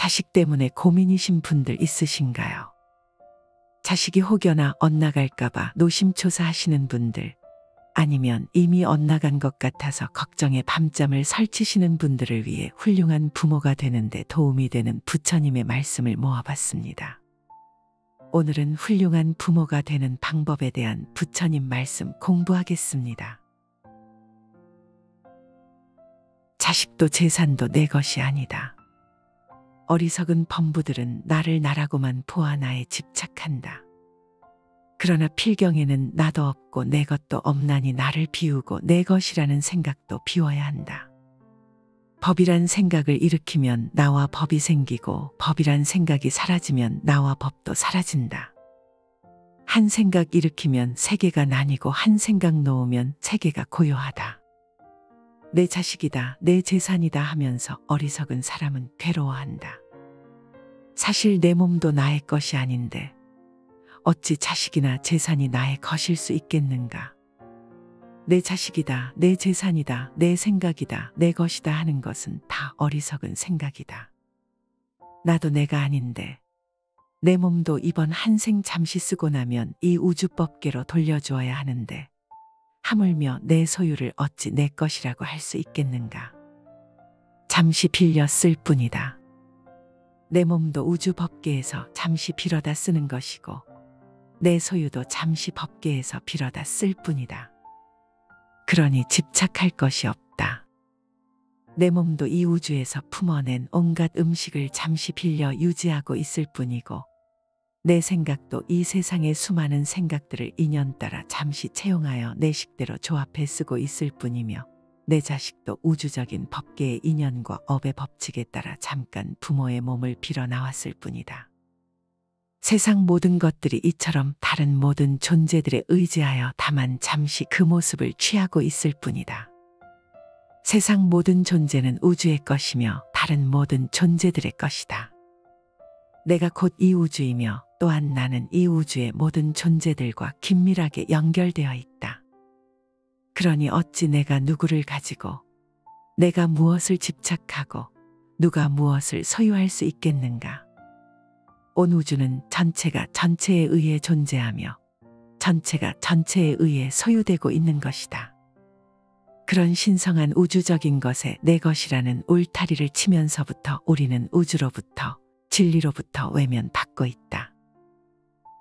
자식 때문에 고민이신 분들 있으신가요? 자식이 혹여나 엇나갈까봐 노심초사하시는 분들, 아니면 이미 엇나간 것 같아서 걱정에 밤잠을 설치시는 분들을 위해 훌륭한 부모가 되는데 도움이 되는 부처님의 말씀을 모아봤습니다. 오늘은 훌륭한 부모가 되는 방법에 대한 부처님 말씀 공부하겠습니다. 자식도 재산도 내 것이 아니다. 어리석은 범부들은 나를 나라고만 보아 나에 집착한다. 그러나 필경에는 나도 없고 내 것도 없나니 나를 비우고 내 것이라는 생각도 비워야 한다. 법이란 생각을 일으키면 나와 법이 생기고 법이란 생각이 사라지면 나와 법도 사라진다. 한 생각 일으키면 세계가 나뉘고 한 생각 놓으면 세계가 고요하다. 내 자식이다, 내 재산이다 하면서 어리석은 사람은 괴로워한다. 사실 내 몸도 나의 것이 아닌데 어찌 자식이나 재산이 나의 것일 수 있겠는가. 내 자식이다, 내 재산이다, 내 생각이다, 내 것이다 하는 것은 다 어리석은 생각이다. 나도 내가 아닌데 내 몸도 이번 한 생 잠시 쓰고 나면 이 우주법계로 돌려주어야 하는데 하물며 내 소유를 어찌 내 것이라고 할 수 있겠는가. 잠시 빌려 쓸 뿐이다. 내 몸도 우주법계에서 잠시 빌어다 쓰는 것이고 내 소유도 잠시 법계에서 빌어다 쓸 뿐이다. 그러니 집착할 것이 없다. 내 몸도 이 우주에서 품어낸 온갖 음식을 잠시 빌려 유지하고 있을 뿐이고 내 생각도 이 세상의 수많은 생각들을 인연 따라 잠시 채용하여 내 식대로 조합해 쓰고 있을 뿐이며 내 자식도 우주적인 법계의 인연과 업의 법칙에 따라 잠깐 부모의 몸을 빌어 나왔을 뿐이다. 세상 모든 것들이 이처럼 다른 모든 존재들에 의지하여 다만 잠시 그 모습을 취하고 있을 뿐이다. 세상 모든 존재는 우주의 것이며 다른 모든 존재들의 것이다. 내가 곧 이 우주이며 또한 나는 이 우주의 모든 존재들과 긴밀하게 연결되어 있다. 그러니 어찌 내가 누구를 가지고 내가 무엇을 집착하고 누가 무엇을 소유할 수 있겠는가. 온 우주는 전체가 전체에 의해 존재하며 전체가 전체에 의해 소유되고 있는 것이다. 그런 신성한 우주적인 것에 내 것이라는 울타리를 치면서부터 우리는 우주로부터 진리로부터 외면받고 있다.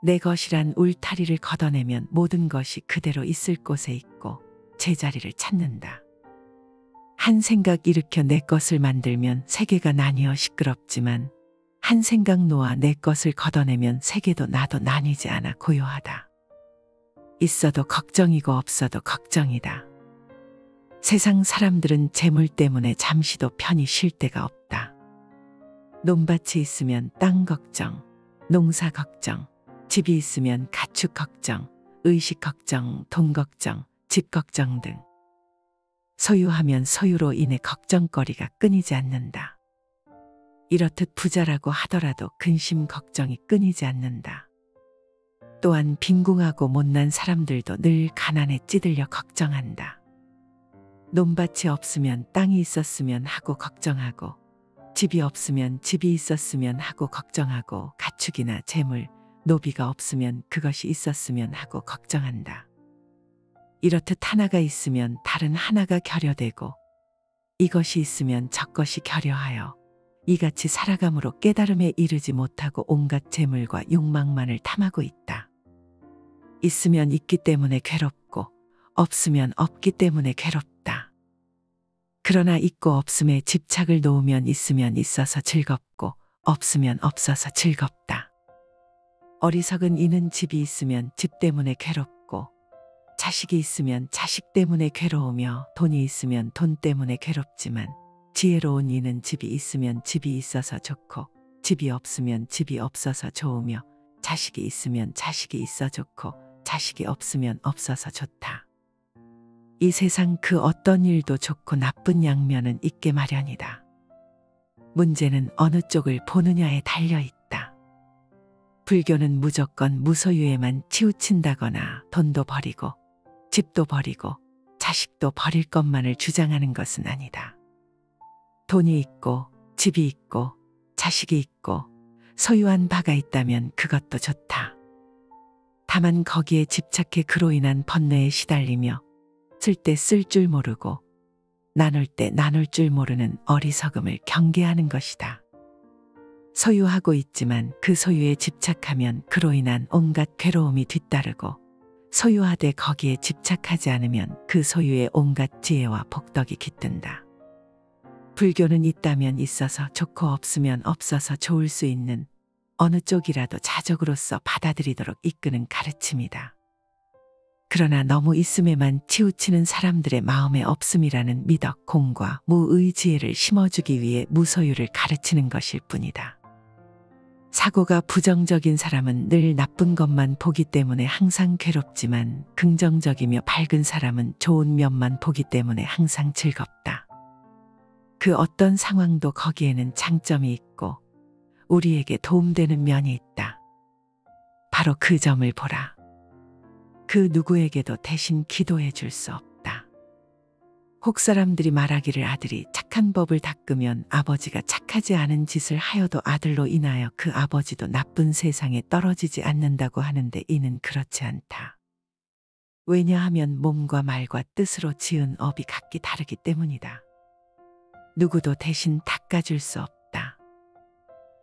내 것이란 울타리를 걷어내면 모든 것이 그대로 있을 곳에 있고 제자리를 찾는다. 한 생각 일으켜 내 것을 만들면 세계가 나뉘어 시끄럽지만 한 생각 놓아 내 것을 걷어내면 세계도 나도 나뉘지 않아 고요하다. 있어도 걱정이고 없어도 걱정이다. 세상 사람들은 재물 때문에 잠시도 편히 쉴 데가 없다. 논밭이 있으면 땅 걱정, 농사 걱정, 집이 있으면 가축 걱정, 의식 걱정, 돈 걱정, 집 걱정 등 소유하면 소유로 인해 걱정거리가 끊이지 않는다. 이렇듯 부자라고 하더라도 근심 걱정이 끊이지 않는다. 또한 빈궁하고 못난 사람들도 늘 가난에 찌들려 걱정한다. 논밭이 없으면 땅이 있었으면 하고 걱정하고 집이 없으면 집이 있었으면 하고 걱정하고 가축이나 재물, 노비가 없으면 그것이 있었으면 하고 걱정한다. 이렇듯 하나가 있으면 다른 하나가 결여되고 이것이 있으면 저것이 결여하여 이같이 살아감으로 깨달음에 이르지 못하고 온갖 재물과 욕망만을 탐하고 있다. 있으면 있기 때문에 괴롭고 없으면 없기 때문에 괴롭다. 그러나 있고 없음에 집착을 놓으면 있으면 있어서 즐겁고 없으면 없어서 즐겁다. 어리석은 이는 집이 있으면 집 때문에 괴롭고 자식이 있으면 자식 때문에 괴로우며 돈이 있으면 돈 때문에 괴롭지만 지혜로운 이는 집이 있으면 집이 있어서 좋고 집이 없으면 집이 없어서 좋으며 자식이 있으면 자식이 있어 좋고 자식이 없으면 없어서 좋다. 이 세상 그 어떤 일도 좋고 나쁜 양면은 있게 마련이다. 문제는 어느 쪽을 보느냐에 달려있다. 불교는 무조건 무소유에만 치우친다거나 돈도 버리고 집도 버리고 자식도 버릴 것만을 주장하는 것은 아니다. 돈이 있고 집이 있고 자식이 있고 소유한 바가 있다면 그것도 좋다. 다만 거기에 집착해 그로 인한 번뇌에 시달리며 쓸 때 쓸 줄 모르고 나눌 때 나눌 줄 모르는 어리석음을 경계하는 것이다. 소유하고 있지만 그 소유에 집착하면 그로 인한 온갖 괴로움이 뒤따르고 소유하되 거기에 집착하지 않으면 그 소유의 온갖 지혜와 복덕이 깃든다. 불교는 있다면 있어서 좋고 없으면 없어서 좋을 수 있는 어느 쪽이라도 자족으로서 받아들이도록 이끄는 가르침이다. 그러나 너무 있음에만 치우치는 사람들의 마음에 없음이라는 미덕, 공과 무의 지혜를 심어주기 위해 무소유를 가르치는 것일 뿐이다. 사고가 부정적인 사람은 늘 나쁜 것만 보기 때문에 항상 괴롭지만 긍정적이며 밝은 사람은 좋은 면만 보기 때문에 항상 즐겁다. 그 어떤 상황도 거기에는 장점이 있고 우리에게 도움되는 면이 있다. 바로 그 점을 보라. 그 누구에게도 대신 기도해 줄 수 없다. 혹 사람들이 말하기를 아들이 착한 법을 닦으면 아버지가 착하지 않은 짓을 하여도 아들로 인하여 그 아버지도 나쁜 세상에 떨어지지 않는다고 하는데 이는 그렇지 않다. 왜냐하면 몸과 말과 뜻으로 지은 업이 각기 다르기 때문이다. 누구도 대신 닦아줄 수 없다.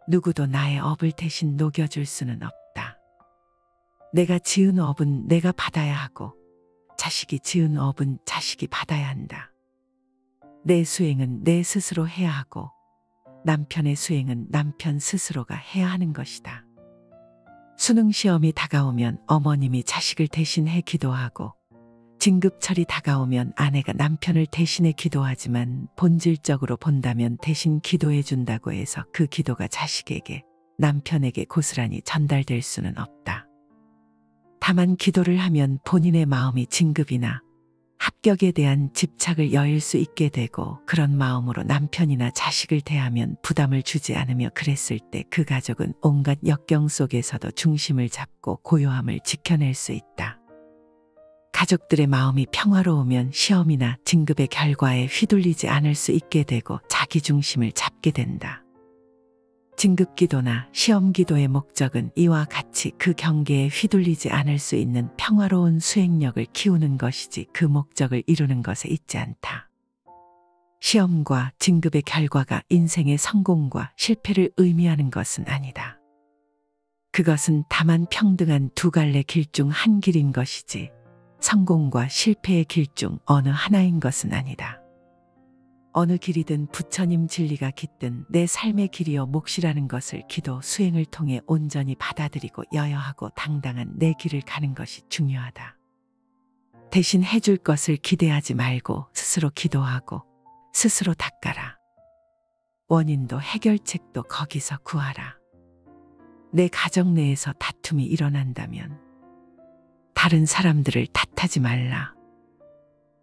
누구도 나의 업을 대신 녹여줄 수는 없다. 내가 지은 업은 내가 받아야 하고 자식이 지은 업은 자식이 받아야 한다. 내 수행은 내 스스로 해야 하고 남편의 수행은 남편 스스로가 해야 하는 것이다. 수능 시험이 다가오면 어머님이 자식을 대신해 기도하고 진급철이 다가오면 아내가 남편을 대신해 기도하지만 본질적으로 본다면 대신 기도해 준다고 해서 그 기도가 자식에게 남편에게 고스란히 전달될 수는 없다. 다만 기도를 하면 본인의 마음이 진급이나 합격에 대한 집착을 여일 수 있게 되고 그런 마음으로 남편이나 자식을 대하면 부담을 주지 않으며 그랬을 때 그 가족은 온갖 역경 속에서도 중심을 잡고 고요함을 지켜낼 수 있다. 가족들의 마음이 평화로우면 시험이나 진급의 결과에 휘둘리지 않을 수 있게 되고 자기 중심을 잡게 된다. 진급 기도나 시험 기도의 목적은 이와 같이 그 경계에 휘둘리지 않을 수 있는 평화로운 수행력을 키우는 것이지 그 목적을 이루는 것에 있지 않다. 시험과 진급의 결과가 인생의 성공과 실패를 의미하는 것은 아니다. 그것은 다만 평등한 두 갈래 길 중 한 길인 것이지 성공과 실패의 길 중 어느 하나인 것은 아니다. 어느 길이든 부처님 진리가 깃든 내 삶의 길이요 몫이라는 것을 기도 수행을 통해 온전히 받아들이고 여여하고 당당한 내 길을 가는 것이 중요하다. 대신 해줄 것을 기대하지 말고 스스로 기도하고 스스로 닦아라. 원인도 해결책도 거기서 구하라. 내 가정 내에서 다툼이 일어난다면 다른 사람들을 탓하지 말라.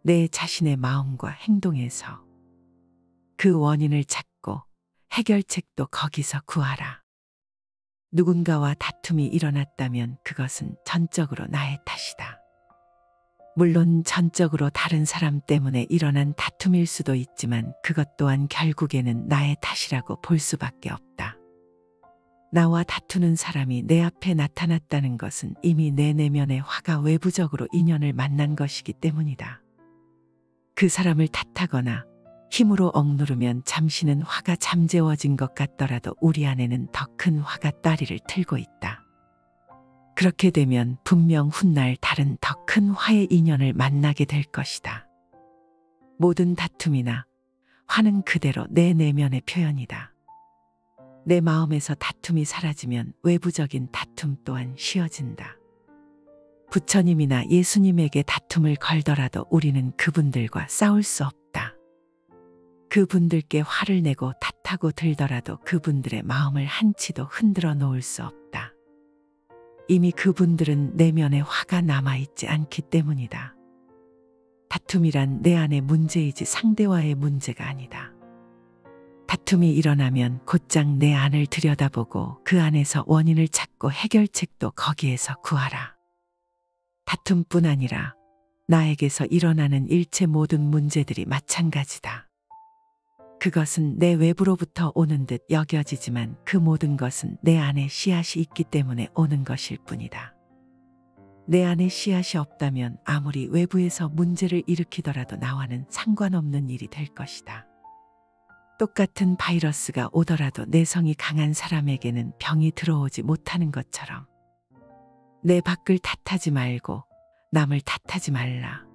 내 자신의 마음과 행동에서 그 원인을 찾고 해결책도 거기서 구하라. 누군가와 다툼이 일어났다면 그것은 전적으로 나의 탓이다. 물론 전적으로 다른 사람 때문에 일어난 다툼일 수도 있지만 그것 또한 결국에는 나의 탓이라고 볼 수밖에 없다. 나와 다투는 사람이 내 앞에 나타났다는 것은 이미 내 내면의 화가 외부적으로 인연을 만난 것이기 때문이다. 그 사람을 탓하거나 힘으로 억누르면 잠시는 화가 잠재워진 것 같더라도 우리 안에는 더 큰 화가 따리를 틀고 있다. 그렇게 되면 분명 훗날 다른 더 큰 화의 인연을 만나게 될 것이다. 모든 다툼이나 화는 그대로 내 내면의 표현이다. 내 마음에서 다툼이 사라지면 외부적인 다툼 또한 쉬어진다. 부처님이나 예수님에게 다툼을 걸더라도 우리는 그분들과 싸울 수 없다. 그분들께 화를 내고 탓하고 들더라도 그분들의 마음을 한치도 흔들어 놓을 수 없다. 이미 그분들은 내면에 화가 남아있지 않기 때문이다. 다툼이란 내 안의 문제이지 상대와의 문제가 아니다. 다툼이 일어나면 곧장 내 안을 들여다보고 그 안에서 원인을 찾고 해결책도 거기에서 구하라. 다툼뿐 아니라 나에게서 일어나는 일체 모든 문제들이 마찬가지다. 그것은 내 외부로부터 오는 듯 여겨지지만 그 모든 것은 내 안에 씨앗이 있기 때문에 오는 것일 뿐이다. 내 안에 씨앗이 없다면 아무리 외부에서 문제를 일으키더라도 나와는 상관없는 일이 될 것이다. 똑같은 바이러스가 오더라도 내성이 강한 사람에게는 병이 들어오지 못하는 것처럼 내 밖을 탓하지 말고 남을 탓하지 말라.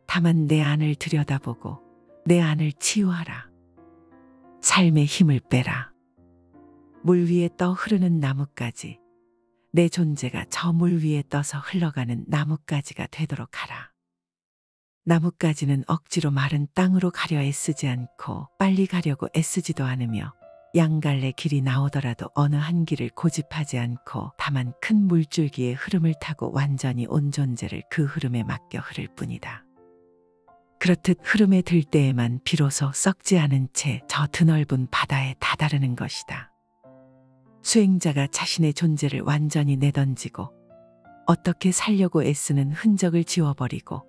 다만 내 안을 들여다보고 내 안을 치유하라. 삶의 힘을 빼라. 물 위에 떠 흐르는 나뭇가지, 내 존재가 저 물 위에 떠서 흘러가는 나뭇가지가 되도록 하라. 나뭇가지는 억지로 마른 땅으로 가려 애쓰지 않고 빨리 가려고 애쓰지도 않으며 양갈래 길이 나오더라도 어느 한 길을 고집하지 않고 다만 큰 물줄기의 흐름을 타고 완전히 온 존재를 그 흐름에 맡겨 흐를 뿐이다. 그렇듯 흐름에 들 때에만 비로소 썩지 않은 채 저 드넓은 바다에 다다르는 것이다. 수행자가 자신의 존재를 완전히 내던지고 어떻게 살려고 애쓰는 흔적을 지워버리고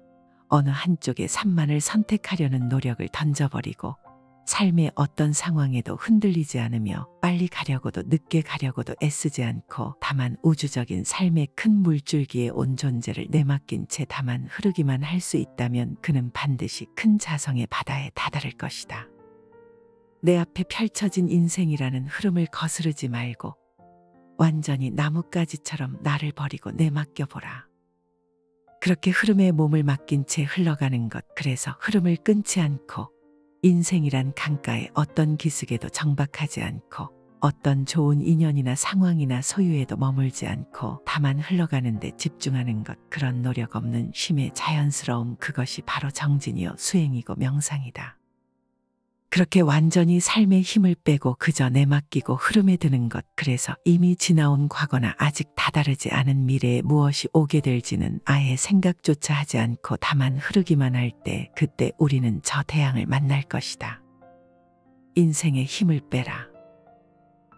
어느 한쪽의 산만을 선택하려는 노력을 던져버리고 삶의 어떤 상황에도 흔들리지 않으며 빨리 가려고도 늦게 가려고도 애쓰지 않고 다만 우주적인 삶의 큰 물줄기에 온 존재를 내맡긴 채 다만 흐르기만 할 수 있다면 그는 반드시 큰 자성의 바다에 다다를 것이다. 내 앞에 펼쳐진 인생이라는 흐름을 거스르지 말고 완전히 나뭇가지처럼 나를 버리고 내맡겨보라. 그렇게 흐름에 몸을 맡긴 채 흘러가는 것, 그래서 흐름을 끊지 않고 인생이란 강가에 어떤 기슭에도 정박하지 않고 어떤 좋은 인연이나 상황이나 소유에도 머물지 않고 다만 흘러가는 데 집중하는 것, 그런 노력 없는 쉼의 자연스러움, 그것이 바로 정진이요 수행이고 명상이다. 그렇게 완전히 삶의 힘을 빼고 그저 내맡기고 흐름에 드는 것, 그래서 이미 지나온 과거나 아직 다다르지 않은 미래에 무엇이 오게 될지는 아예 생각조차 하지 않고 다만 흐르기만 할 때, 그때 우리는 저 태양을 만날 것이다. 인생의 힘을 빼라.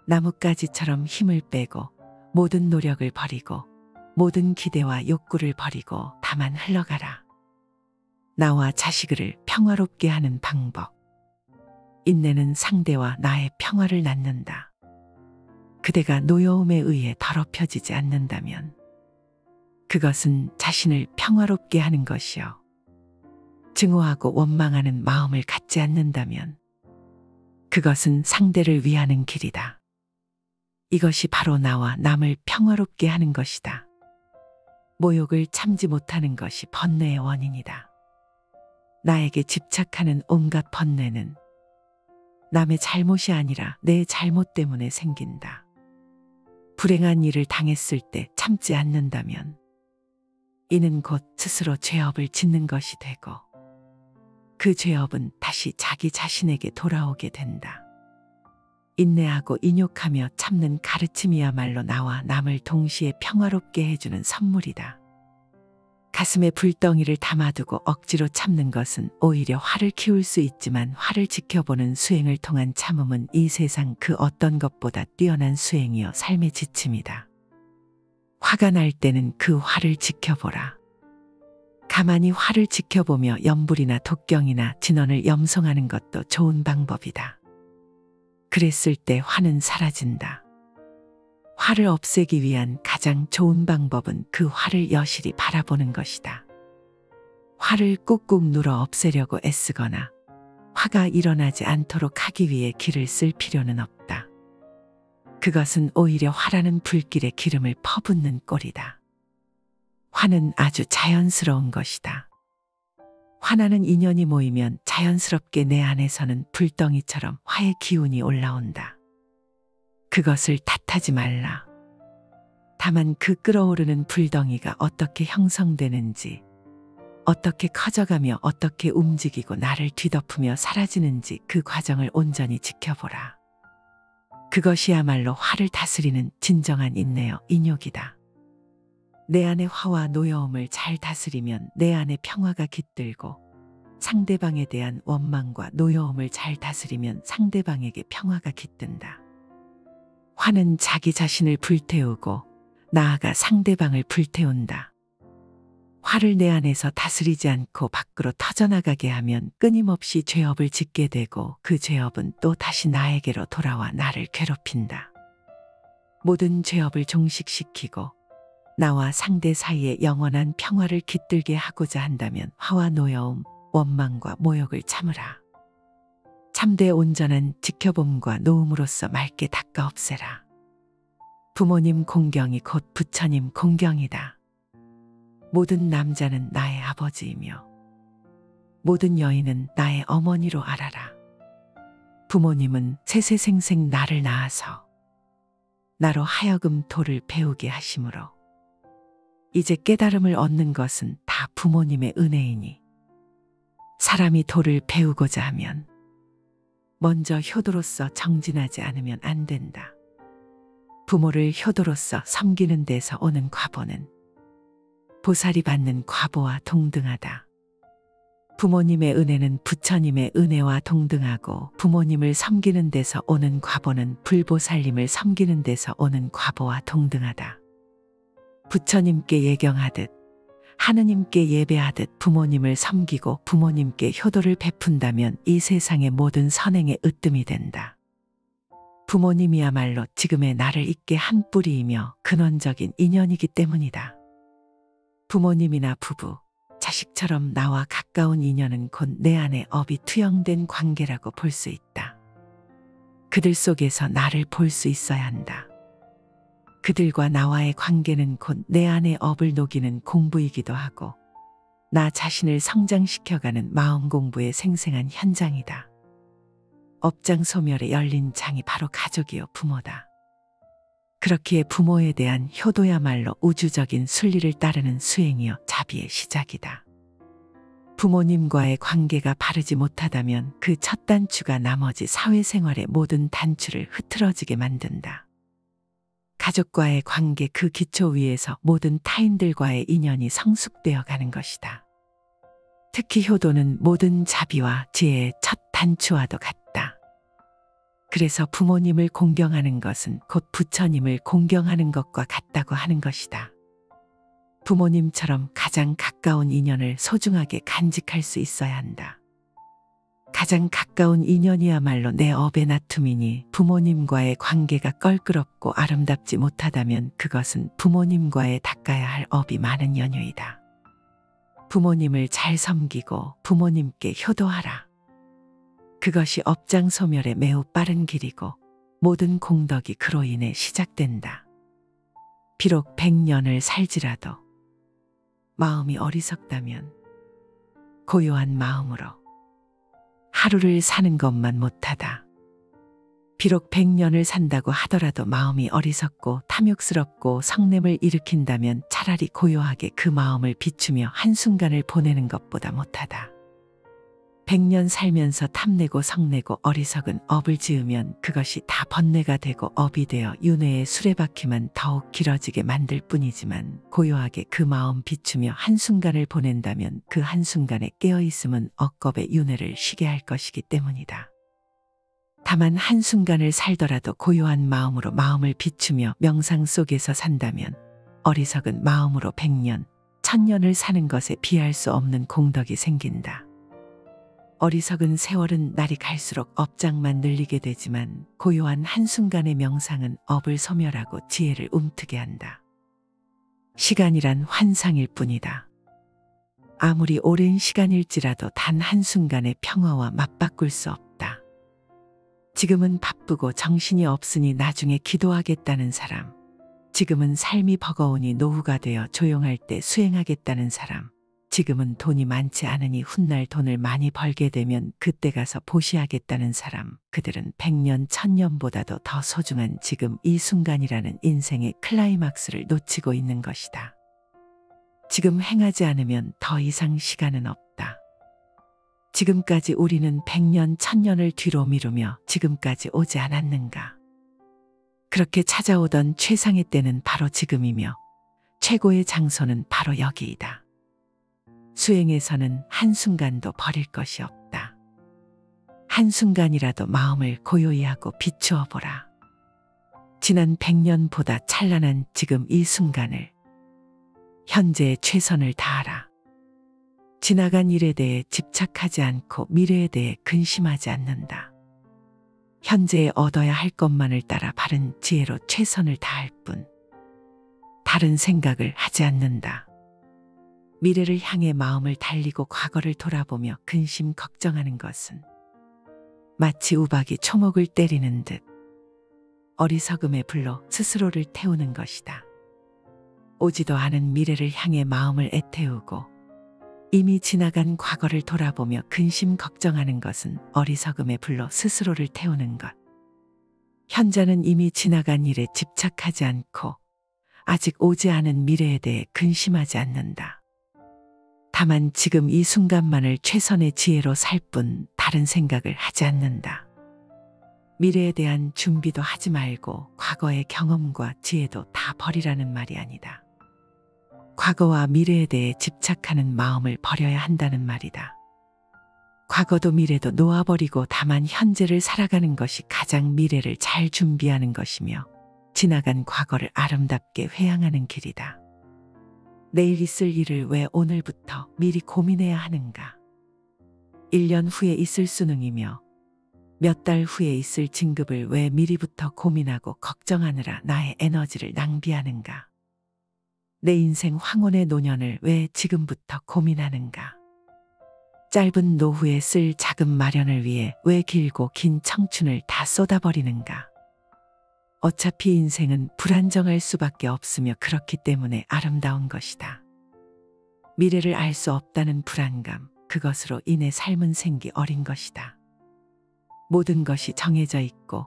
나뭇가지처럼 힘을 빼고 모든 노력을 버리고 모든 기대와 욕구를 버리고 다만 흘러가라. 나와 자식을 평화롭게 하는 방법. 인내는 상대와 나의 평화를 낳는다. 그대가 노여움에 의해 더럽혀지지 않는다면 그것은 자신을 평화롭게 하는 것이요. 증오하고 원망하는 마음을 갖지 않는다면 그것은 상대를 위하는 길이다. 이것이 바로 나와 남을 평화롭게 하는 것이다. 모욕을 참지 못하는 것이 번뇌의 원인이다. 나에게 집착하는 온갖 번뇌는 남의 잘못이 아니라 내 잘못 때문에 생긴다. 불행한 일을 당했을 때 참지 않는다면 이는 곧 스스로 죄업을 짓는 것이 되고 그 죄업은 다시 자기 자신에게 돌아오게 된다. 인내하고 인욕하며 참는 가르침이야말로 나와 남을 동시에 평화롭게 해주는 선물이다. 가슴에 불덩이를 담아두고 억지로 참는 것은 오히려 화를 키울 수 있지만 화를 지켜보는 수행을 통한 참음은 이 세상 그 어떤 것보다 뛰어난 수행이요 삶의 지침이다. 화가 날 때는 그 화를 지켜보라. 가만히 화를 지켜보며 염불이나 독경이나 진언을 염송하는 것도 좋은 방법이다. 그랬을 때 화는 사라진다. 화를 없애기 위한 가장 좋은 방법은 그 화를 여실히 바라보는 것이다. 화를 꾹꾹 눌어 없애려고 애쓰거나 화가 일어나지 않도록 하기 위해 기를 쓸 필요는 없다. 그것은 오히려 화라는 불길에 기름을 퍼붓는 꼴이다. 화는 아주 자연스러운 것이다. 화나는 인연이 모이면 자연스럽게 내 안에서는 불덩이처럼 화의 기운이 올라온다. 그것을 탓하지 말라. 다만 그 끓어오르는 불덩이가 어떻게 형성되는지, 어떻게 커져가며 어떻게 움직이고 나를 뒤덮으며 사라지는지 그 과정을 온전히 지켜보라. 그것이야말로 화를 다스리는 진정한 인내여 인욕이다. 내 안의 화와 노여움을 잘 다스리면 내 안에 평화가 깃들고 상대방에 대한 원망과 노여움을 잘 다스리면 상대방에게 평화가 깃든다. 화는 자기 자신을 불태우고 나아가 상대방을 불태운다. 화를 내 안에서 다스리지 않고 밖으로 터져나가게 하면 끊임없이 죄업을 짓게 되고 그 죄업은 또 다시 나에게로 돌아와 나를 괴롭힌다. 모든 죄업을 종식시키고 나와 상대 사이에 영원한 평화를 깃들게 하고자 한다면 화와 노여움, 원망과 모욕을 참으라. 참되 온전한 지켜봄과 노음으로써 맑게 닦아 없애라. 부모님 공경이 곧 부처님 공경이다. 모든 남자는 나의 아버지이며 모든 여인은 나의 어머니로 알아라. 부모님은 세세생생 나를 낳아서 나로 하여금 도를 배우게 하심으로 이제 깨달음을 얻는 것은 다 부모님의 은혜이니 사람이 도를 배우고자 하면 먼저 효도로서 정진하지 않으면 안 된다. 부모를 효도로서 섬기는 데서 오는 과보는 보살이 받는 과보와 동등하다. 부모님의 은혜는 부처님의 은혜와 동등하고 부모님을 섬기는 데서 오는 과보는 불보살님을 섬기는 데서 오는 과보와 동등하다. 부처님께 예경하듯 하느님께 예배하듯 부모님을 섬기고 부모님께 효도를 베푼다면 이 세상의 모든 선행의 으뜸이 된다. 부모님이야말로 지금의 나를 있게 한 뿌리이며 근원적인 인연이기 때문이다. 부모님이나 부부, 자식처럼 나와 가까운 인연은 곧 내 안에 업이 투영된 관계라고 볼 수 있다. 그들 속에서 나를 볼 수 있어야 한다. 그들과 나와의 관계는 곧 내 안의 업을 녹이는 공부이기도 하고 나 자신을 성장시켜가는 마음 공부의 생생한 현장이다. 업장 소멸에 열린 장이 바로 가족이요 부모다. 그렇기에 부모에 대한 효도야말로 우주적인 순리를 따르는 수행이요 자비의 시작이다. 부모님과의 관계가 바르지 못하다면 그 첫 단추가 나머지 사회생활의 모든 단추를 흐트러지게 만든다. 가족과의 관계 그 기초 위에서 모든 타인들과의 인연이 성숙되어 가는 것이다. 특히 효도는 모든 자비와 지혜의 첫 단추와도 같다. 그래서 부모님을 공경하는 것은 곧 부처님을 공경하는 것과 같다고 하는 것이다. 부모님처럼 가장 가까운 인연을 소중하게 간직할 수 있어야 한다. 가장 가까운 인연이야말로 내 업의 나툼이니 부모님과의 관계가 껄끄럽고 아름답지 못하다면 그것은 부모님과의 닦아야 할 업이 많은 연유이다. 부모님을 잘 섬기고 부모님께 효도하라. 그것이 업장 소멸의 매우 빠른 길이고 모든 공덕이 그로 인해 시작된다. 비록 100년을 살지라도 마음이 어리석다면 고요한 마음으로 하루를 사는 것만 못하다. 비록 100년을 산다고 하더라도 마음이 어리석고 탐욕스럽고 성냄을 일으킨다면 차라리 고요하게 그 마음을 비추며 한순간을 보내는 것보다 못하다. 100년 살면서 탐내고 성내고 어리석은 업을 지으면 그것이 다 번뇌가 되고 업이 되어 윤회의 수레바퀴만 더욱 길어지게 만들 뿐이지만 고요하게 그 마음 비추며 한순간을 보낸다면 그 한순간에 깨어있음은 억겁의 윤회를 쉬게 할 것이기 때문이다. 다만 한순간을 살더라도 고요한 마음으로 마음을 비추며 명상 속에서 산다면 어리석은 마음으로 100년, 1000년을 사는 것에 비할 수 없는 공덕이 생긴다. 어리석은 세월은 날이 갈수록 업장만 늘리게 되지만 고요한 한순간의 명상은 업을 소멸하고 지혜를 움트게 한다. 시간이란 환상일 뿐이다. 아무리 오랜 시간일지라도 단 한순간의 평화와 맞바꿀 수 없다. 지금은 바쁘고 정신이 없으니 나중에 기도하겠다는 사람, 지금은 삶이 버거우니 노후가 되어 조용할 때 수행하겠다는 사람, 지금은 돈이 많지 않으니 훗날 돈을 많이 벌게 되면 그때 가서 보시하겠다는 사람, 그들은 100년, 1000년보다도 더 소중한 지금 이 순간이라는 인생의 클라이막스를 놓치고 있는 것이다. 지금 행하지 않으면 더 이상 시간은 없다. 지금까지 우리는 100년, 1000년을 뒤로 미루며 지금까지 오지 않았는가? 그렇게 찾아오던 최상의 때는 바로 지금이며 최고의 장소는 바로 여기이다. 수행에서는 한순간도 버릴 것이 없다. 한순간이라도 마음을 고요히 하고 비추어 보라. 지난 100년보다 찬란한 지금 이 순간을 현재에 최선을 다하라. 지나간 일에 대해 집착하지 않고 미래에 대해 근심하지 않는다. 현재에 얻어야 할 것만을 따라 바른 지혜로 최선을 다할 뿐 다른 생각을 하지 않는다. 미래를 향해 마음을 달리고 과거를 돌아보며 근심 걱정하는 것은 마치 우박이 초목을 때리는 듯 어리석음의 불로 스스로를 태우는 것이다. 오지도 않은 미래를 향해 마음을 애태우고 이미 지나간 과거를 돌아보며 근심 걱정하는 것은 어리석음의 불로 스스로를 태우는 것. 현자는 이미 지나간 일에 집착하지 않고 아직 오지 않은 미래에 대해 근심하지 않는다. 다만 지금 이 순간만을 최선의 지혜로 살 뿐 다른 생각을 하지 않는다. 미래에 대한 준비도 하지 말고 과거의 경험과 지혜도 다 버리라는 말이 아니다. 과거와 미래에 대해 집착하는 마음을 버려야 한다는 말이다. 과거도 미래도 놓아버리고 다만 현재를 살아가는 것이 가장 미래를 잘 준비하는 것이며 지나간 과거를 아름답게 회항하는 길이다. 내일 있을 일을 왜 오늘부터 미리 고민해야 하는가? 1년 후에 있을 수능이며 몇 달 후에 있을 진급을 왜 미리부터 고민하고 걱정하느라 나의 에너지를 낭비하는가? 내 인생 황혼의 노년을 왜 지금부터 고민하는가? 짧은 노후에 쓸 자금 마련을 위해 왜 길고 긴 청춘을 다 쏟아버리는가? 어차피 인생은 불안정할 수밖에 없으며 그렇기 때문에 아름다운 것이다. 미래를 알 수 없다는 불안감, 그것으로 인해 삶은 생기 어린 것이다. 모든 것이 정해져 있고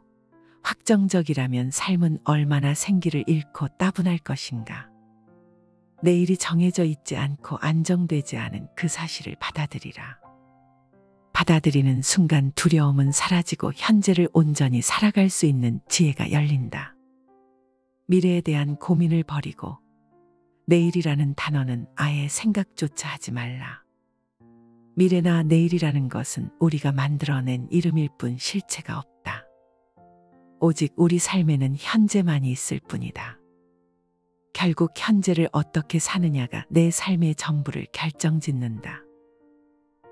확정적이라면 삶은 얼마나 생기를 잃고 따분할 것인가. 내일이 정해져 있지 않고 안정되지 않은 그 사실을 받아들이라. 받아들이는 순간 두려움은 사라지고 현재를 온전히 살아갈 수 있는 지혜가 열린다. 미래에 대한 고민을 버리고 내일이라는 단어는 아예 생각조차 하지 말라. 미래나 내일이라는 것은 우리가 만들어낸 이름일 뿐 실체가 없다. 오직 우리 삶에는 현재만이 있을 뿐이다. 결국 현재를 어떻게 사느냐가 내 삶의 전부를 결정짓는다.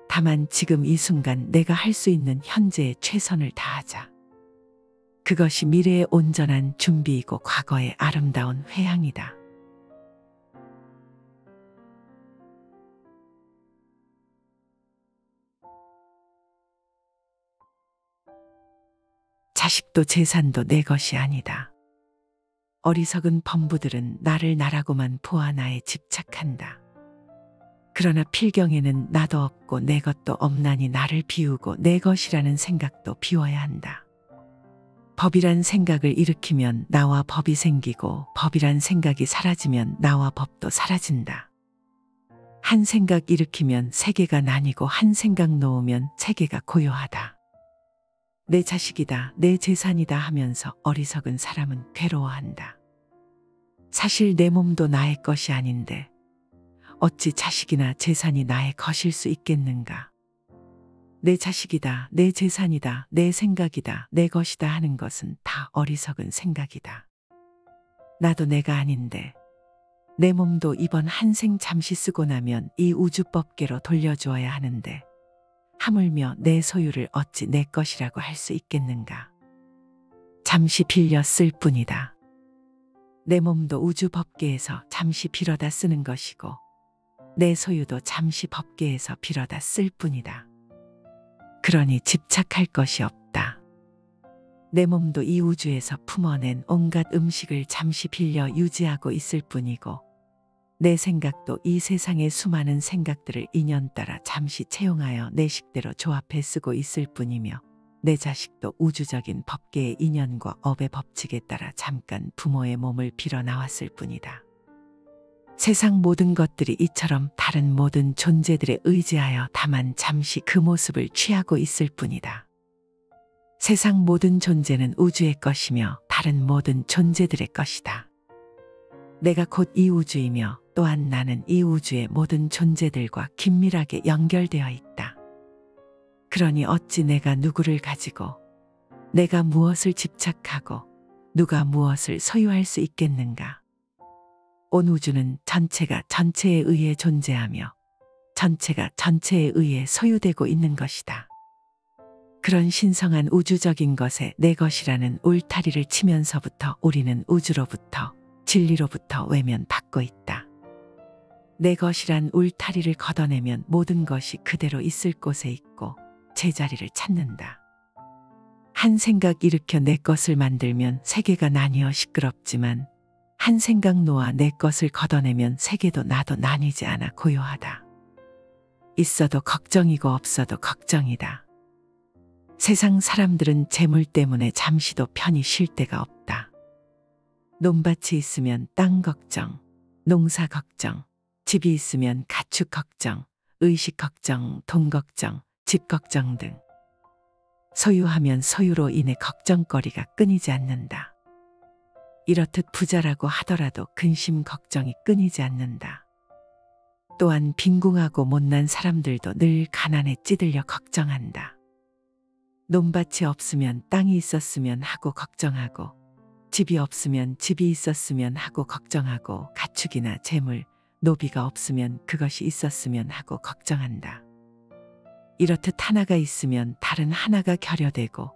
다만 지금 이 순간 내가 할 수 있는 현재에 최선을 다하자. 그것이 미래의 온전한 준비이고 과거의 아름다운 회항이다. 자식도 재산도 내 것이 아니다. 어리석은 범부들은 나를 나라고만 보아 나에 집착한다. 그러나 필경에는 나도 없고 내 것도 없나니 나를 비우고 내 것이라는 생각도 비워야 한다. 법이란 생각을 일으키면 나와 법이 생기고 법이란 생각이 사라지면 나와 법도 사라진다. 한 생각 일으키면 세계가 나뉘고 한 생각 놓으면 세계가 고요하다. 내 자식이다, 내 재산이다 하면서 어리석은 사람은 괴로워한다. 사실 내 몸도 나의 것이 아닌데 어찌 자식이나 재산이 나의 것일 수 있겠는가? 내 자식이다, 내 재산이다, 내 생각이다, 내 것이다 하는 것은 다 어리석은 생각이다. 나도 내가 아닌데 내 몸도 이번 한 생 잠시 쓰고 나면 이 우주법계로 돌려주어야 하는데 하물며 내 소유를 어찌 내 것이라고 할 수 있겠는가? 잠시 빌려 쓸 뿐이다. 내 몸도 우주법계에서 잠시 빌어다 쓰는 것이고 내 소유도 잠시 법계에서 빌어다 쓸 뿐이다. 그러니 집착할 것이 없다. 내 몸도 이 우주에서 품어낸 온갖 음식을 잠시 빌려 유지하고 있을 뿐이고 내 생각도 이 세상의 수많은 생각들을 인연 따라 잠시 채용하여 내 식대로 조합해 쓰고 있을 뿐이며 내 자식도 우주적인 법계의 인연과 업의 법칙에 따라 잠깐 부모의 몸을 빌어 나왔을 뿐이다. 세상 모든 것들이 이처럼 다른 모든 존재들에 의지하여 다만 잠시 그 모습을 취하고 있을 뿐이다. 세상 모든 존재는 우주의 것이며 다른 모든 존재들의 것이다. 내가 곧 이 우주이며 또한 나는 이 우주의 모든 존재들과 긴밀하게 연결되어 있다. 그러니 어찌 내가 누구를 가지고 내가 무엇을 집착하고 누가 무엇을 소유할 수 있겠는가? 온 우주는 전체가 전체에 의해 존재하며 전체가 전체에 의해 소유되고 있는 것이다. 그런 신성한 우주적인 것에 내 것이라는 울타리를 치면서부터 우리는 우주로부터 진리로부터 외면받고 있다. 내 것이란 울타리를 걷어내면 모든 것이 그대로 있을 곳에 있고 제자리를 찾는다. 한 생각 일으켜 내 것을 만들면 세계가 나뉘어 시끄럽지만 한 생각 놓아 내 것을 걷어내면 세계도 나도 나뉘지 않아 고요하다. 있어도 걱정이고 없어도 걱정이다. 세상 사람들은 재물 때문에 잠시도 편히 쉴 데가 없다. 논밭이 있으면 땅 걱정, 농사 걱정, 집이 있으면 가축 걱정, 의식 걱정, 돈 걱정, 집 걱정 등 소유하면 소유로 인해 걱정거리가 끊이지 않는다. 이렇듯 부자라고 하더라도 근심 걱정이 끊이지 않는다. 또한 빈궁하고 못난 사람들도 늘 가난에 찌들려 걱정한다. 논밭이 없으면 땅이 있었으면 하고 걱정하고 집이 없으면 집이 있었으면 하고 걱정하고 가축이나 재물, 노비가 없으면 그것이 있었으면 하고 걱정한다. 이렇듯 하나가 있으면 다른 하나가 결여되고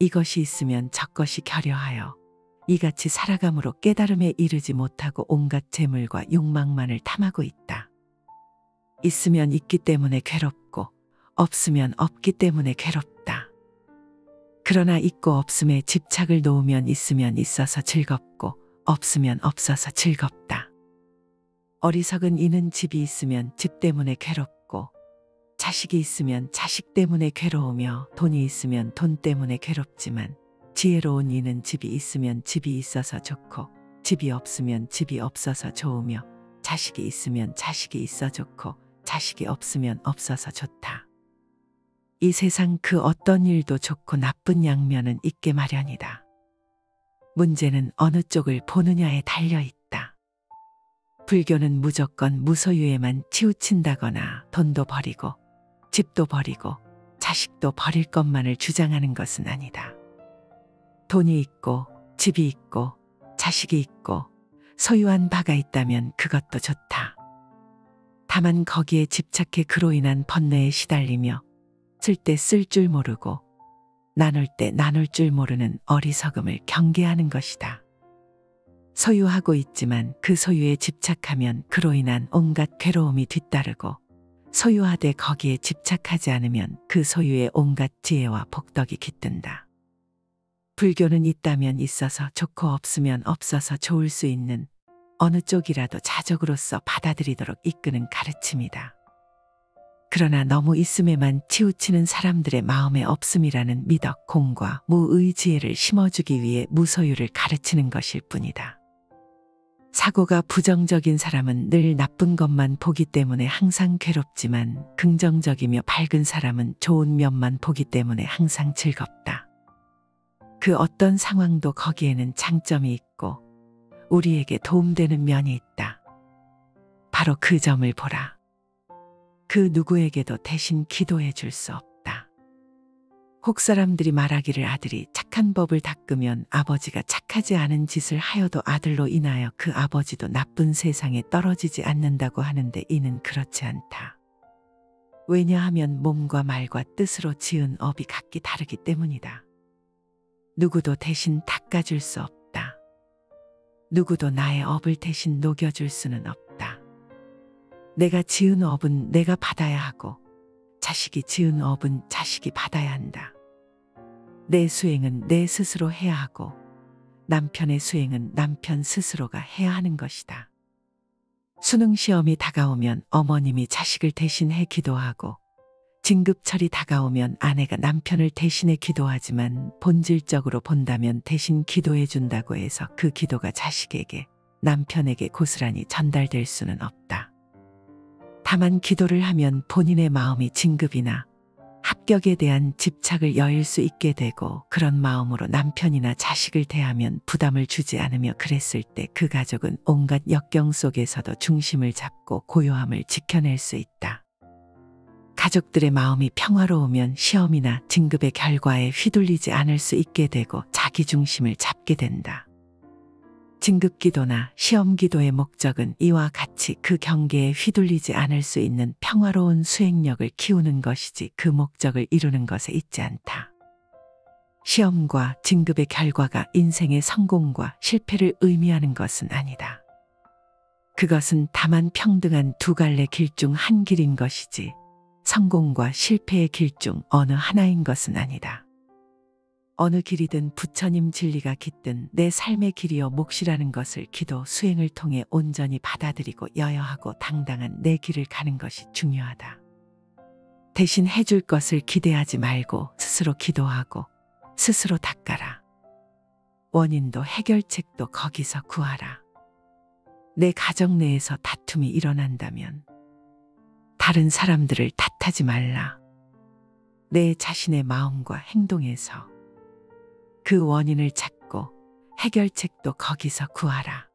이것이 있으면 저것이 결여하여 이같이 살아감으로 깨달음에 이르지 못하고 온갖 재물과 욕망만을 탐하고 있다. 있으면 있기 때문에 괴롭고 없으면 없기 때문에 괴롭다. 그러나 있고 없음에 집착을 놓으면 있으면 있어서 즐겁고 없으면 없어서 즐겁다. 어리석은 이는 집이 있으면 집 때문에 괴롭고 자식이 있으면 자식 때문에 괴로우며 돈이 있으면 돈 때문에 괴롭지만 지혜로운 이는 집이 있으면 집이 있어서 좋고 집이 없으면 집이 없어서 좋으며 자식이 있으면 자식이 있어 좋고 자식이 없으면 없어서 좋다. 이 세상 그 어떤 일도 좋고 나쁜 양면은 있게 마련이다. 문제는 어느 쪽을 보느냐에 달려있다. 불교는 무조건 무소유에만 치우친다거나 돈도 버리고 집도 버리고 자식도 버릴 것만을 주장하는 것은 아니다. 돈이 있고 집이 있고 자식이 있고 소유한 바가 있다면 그것도 좋다. 다만 거기에 집착해 그로 인한 번뇌에 시달리며 쓸 때 쓸 줄 모르고 나눌 때 나눌 줄 모르는 어리석음을 경계하는 것이다. 소유하고 있지만 그 소유에 집착하면 그로 인한 온갖 괴로움이 뒤따르고 소유하되 거기에 집착하지 않으면 그 소유의 온갖 지혜와 복덕이 깃든다. 불교는 있다면 있어서 좋고 없으면 없어서 좋을 수 있는 어느 쪽이라도 자적으로서 받아들이도록 이끄는 가르침이다. 그러나 너무 있음에만 치우치는 사람들의 마음에 없음이라는 미덕, 공과 무의 지혜를 심어주기 위해 무소유를 가르치는 것일 뿐이다. 사고가 부정적인 사람은 늘 나쁜 것만 보기 때문에 항상 괴롭지만 긍정적이며 밝은 사람은 좋은 면만 보기 때문에 항상 즐겁다. 그 어떤 상황도 거기에는 장점이 있고 우리에게 도움되는 면이 있다. 바로 그 점을 보라. 그 누구에게도 대신 기도해 줄 수 없다. 혹 사람들이 말하기를 아들이 착한 법을 닦으면 아버지가 착하지 않은 짓을 하여도 아들로 인하여 그 아버지도 나쁜 세상에 떨어지지 않는다고 하는데 이는 그렇지 않다. 왜냐하면 몸과 말과 뜻으로 지은 업이 각기 다르기 때문이다. 누구도 대신 닦아줄 수 없다. 누구도 나의 업을 대신 녹여줄 수는 없다. 내가 지은 업은 내가 받아야 하고 자식이 지은 업은 자식이 받아야 한다. 내 수행은 내 스스로 해야 하고 남편의 수행은 남편 스스로가 해야 하는 것이다. 수능 시험이 다가오면 어머님이 자식을 대신해 기도하고 진급철이 다가오면 아내가 남편을 대신해 기도하지만 본질적으로 본다면 대신 기도해 준다고 해서 그 기도가 자식에게 남편에게 고스란히 전달될 수는 없다. 다만 기도를 하면 본인의 마음이 진급이나 합격에 대한 집착을 여일 수 있게 되고 그런 마음으로 남편이나 자식을 대하면 부담을 주지 않으며 그랬을 때 그 가족은 온갖 역경 속에서도 중심을 잡고 고요함을 지켜낼 수 있다. 가족들의 마음이 평화로우면 시험이나 진급의 결과에 휘둘리지 않을 수 있게 되고 자기 중심을 잡게 된다. 진급기도나 시험기도의 목적은 이와 같이 그 경계에 휘둘리지 않을 수 있는 평화로운 수행력을 키우는 것이지 그 목적을 이루는 것에 있지 않다. 시험과 진급의 결과가 인생의 성공과 실패를 의미하는 것은 아니다. 그것은 다만 평등한 두 갈래 길 중 한 길인 것이지 성공과 실패의 길 중 어느 하나인 것은 아니다. 어느 길이든 부처님 진리가 깃든 내 삶의 길이요 몫이라는 것을 기도 수행을 통해 온전히 받아들이고 여여하고 당당한 내 길을 가는 것이 중요하다. 대신 해줄 것을 기대하지 말고 스스로 기도하고 스스로 닦아라. 원인도 해결책도 거기서 구하라. 내 가정 내에서 다툼이 일어난다면 다른 사람들을 탓하지 말라. 내 자신의 마음과 행동에서 그 원인을 찾고 해결책도 거기서 구하라.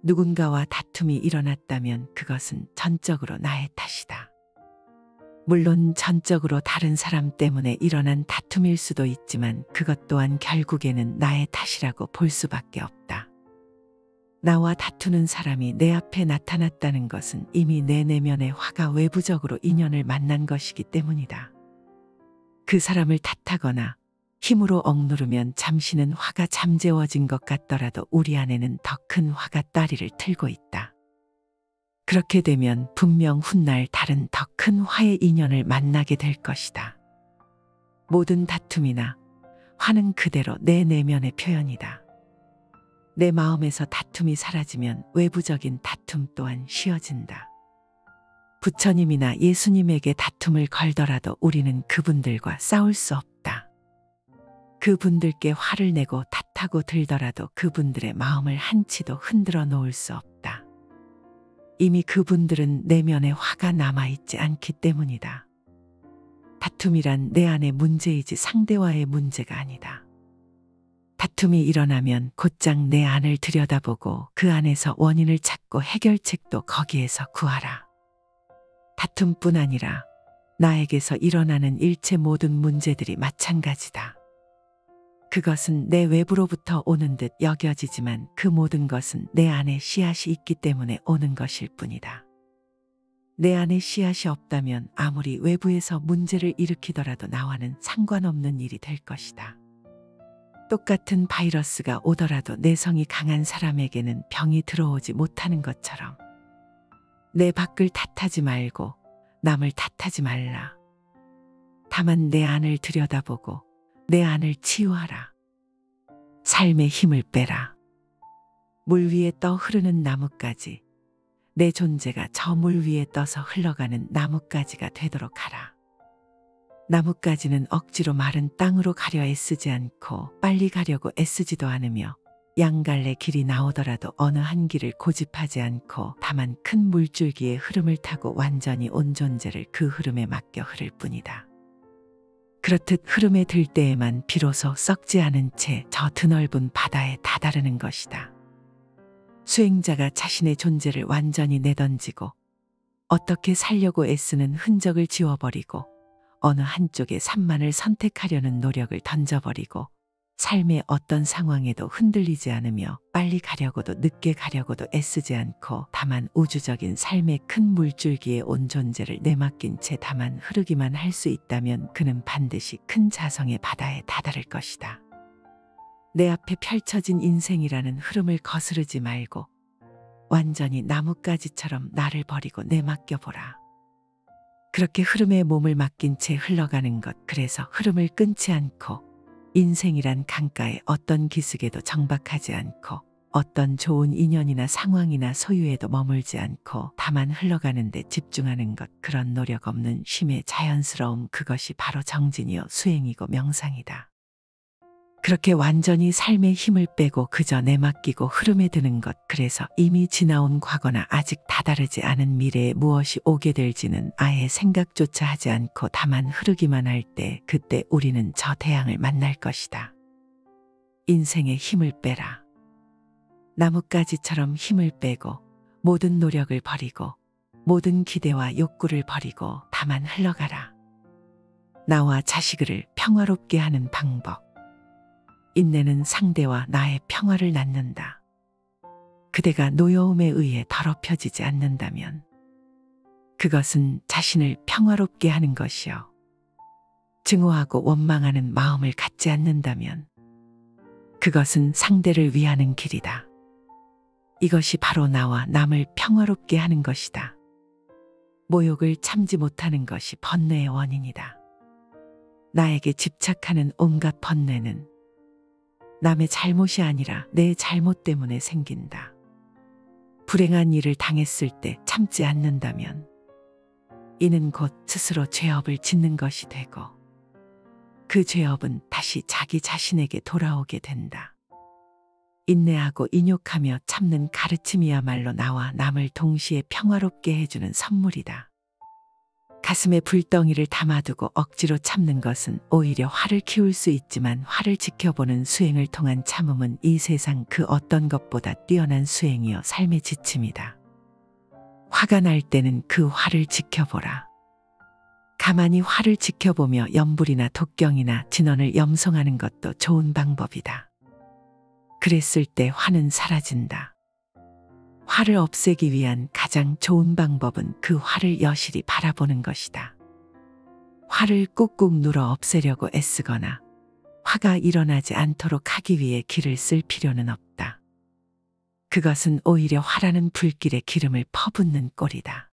누군가와 다툼이 일어났다면 그것은 전적으로 나의 탓이다. 물론 전적으로 다른 사람 때문에 일어난 다툼일 수도 있지만 그것 또한 결국에는 나의 탓이라고 볼 수밖에 없다. 나와 다투는 사람이 내 앞에 나타났다는 것은 이미 내 내면의 화가 외부적으로 인연을 만난 것이기 때문이다. 그 사람을 탓하거나 힘으로 억누르면 잠시는 화가 잠재워진 것 같더라도 우리 안에는 더 큰 화가 따리를 틀고 있다. 그렇게 되면 분명 훗날 다른 더 큰 화의 인연을 만나게 될 것이다. 모든 다툼이나 화는 그대로 내 내면의 표현이다. 내 마음에서 다툼이 사라지면 외부적인 다툼 또한 쉬어진다. 부처님이나 예수님에게 다툼을 걸더라도 우리는 그분들과 싸울 수 없다. 그분들께 화를 내고 탓하고 들더라도 그분들의 마음을 한치도 흔들어 놓을 수 없다. 이미 그분들은 내면에 화가 남아있지 않기 때문이다. 다툼이란 내 안의 문제이지 상대와의 문제가 아니다. 다툼이 일어나면 곧장 내 안을 들여다보고 그 안에서 원인을 찾고 해결책도 거기에서 구하라. 다툼뿐 아니라 나에게서 일어나는 일체 모든 문제들이 마찬가지다. 그것은 내 외부로부터 오는 듯 여겨지지만 그 모든 것은 내 안에 씨앗이 있기 때문에 오는 것일 뿐이다. 내 안에 씨앗이 없다면 아무리 외부에서 문제를 일으키더라도 나와는 상관없는 일이 될 것이다. 똑같은 바이러스가 오더라도 내성이 강한 사람에게는 병이 들어오지 못하는 것처럼 내 밖을 탓하지 말고 남을 탓하지 말라. 다만 내 안을 들여다보고 내 안을 치유하라. 삶의 힘을 빼라. 물 위에 떠 흐르는 나뭇가지, 내 존재가 저 물 위에 떠서 흘러가는 나뭇가지가 되도록 하라. 나뭇가지는 억지로 마른 땅으로 가려 애쓰지 않고 빨리 가려고 애쓰지도 않으며 양갈래 길이 나오더라도 어느 한 길을 고집하지 않고 다만 큰 물줄기의 흐름을 타고 완전히 온 존재를 그 흐름에 맡겨 흐를 뿐이다. 그렇듯 흐름에 들 때에만 비로소 썩지 않은 채 저 드넓은 바다에 다다르는 것이다. 수행자가 자신의 존재를 완전히 내던지고 어떻게 살려고 애쓰는 흔적을 지워버리고 어느 한쪽의 산만을 선택하려는 노력을 던져버리고 삶의 어떤 상황에도 흔들리지 않으며 빨리 가려고도 늦게 가려고도 애쓰지 않고 다만 우주적인 삶의 큰 물줄기에 온 존재를 내맡긴 채 다만 흐르기만 할 수 있다면 그는 반드시 큰 자성의 바다에 다다를 것이다. 내 앞에 펼쳐진 인생이라는 흐름을 거스르지 말고 완전히 나뭇가지처럼 나를 버리고 내맡겨보라. 그렇게 흐름에 몸을 맡긴 채 흘러가는 것, 그래서 흐름을 끊지 않고 인생이란 강가에 어떤 기슭에도 정박하지 않고 어떤 좋은 인연이나 상황이나 소유에도 머물지 않고 다만 흘러가는 데 집중하는 것, 그런 노력 없는 쉼의 자연스러움, 그것이 바로 정진이요 수행이고 명상이다. 그렇게 완전히 삶의 힘을 빼고 그저 내맡기고 흐름에 드는 것, 그래서 이미 지나온 과거나 아직 다다르지 않은 미래에 무엇이 오게 될지는 아예 생각조차 하지 않고 다만 흐르기만 할 때, 그때 우리는 저 태양을 만날 것이다. 인생의 힘을 빼라. 나뭇가지처럼 힘을 빼고 모든 노력을 버리고 모든 기대와 욕구를 버리고 다만 흘러가라. 나와 자식을 평화롭게 하는 방법. 인내는 상대와 나의 평화를 낳는다. 그대가 노여움에 의해 더럽혀지지 않는다면 그것은 자신을 평화롭게 하는 것이요. 증오하고 원망하는 마음을 갖지 않는다면 그것은 상대를 위하는 길이다. 이것이 바로 나와 남을 평화롭게 하는 것이다. 모욕을 참지 못하는 것이 번뇌의 원인이다. 나에게 집착하는 온갖 번뇌는 남의 잘못이 아니라 내 잘못 때문에 생긴다. 불행한 일을 당했을 때 참지 않는다면 이는 곧 스스로 죄업을 짓는 것이 되고 그 죄업은 다시 자기 자신에게 돌아오게 된다. 인내하고 인욕하며 참는 가르침이야말로 나와 남을 동시에 평화롭게 해주는 선물이다. 가슴에 불덩이를 담아두고 억지로 참는 것은 오히려 화를 키울 수 있지만 화를 지켜보는 수행을 통한 참음은 이 세상 그 어떤 것보다 뛰어난 수행이요 삶의 지침이다. 화가 날 때는 그 화를 지켜보라. 가만히 화를 지켜보며 염불이나 독경이나 진언을 염송하는 것도 좋은 방법이다. 그랬을 때 화는 사라진다. 화를 없애기 위한 가장 좋은 방법은 그 화를 여실히 바라보는 것이다. 화를 꾹꾹 눌어 없애려고 애쓰거나 화가 일어나지 않도록 하기 위해 기를 쓸 필요는 없다. 그것은 오히려 화라는 불길에 기름을 퍼붓는 꼴이다.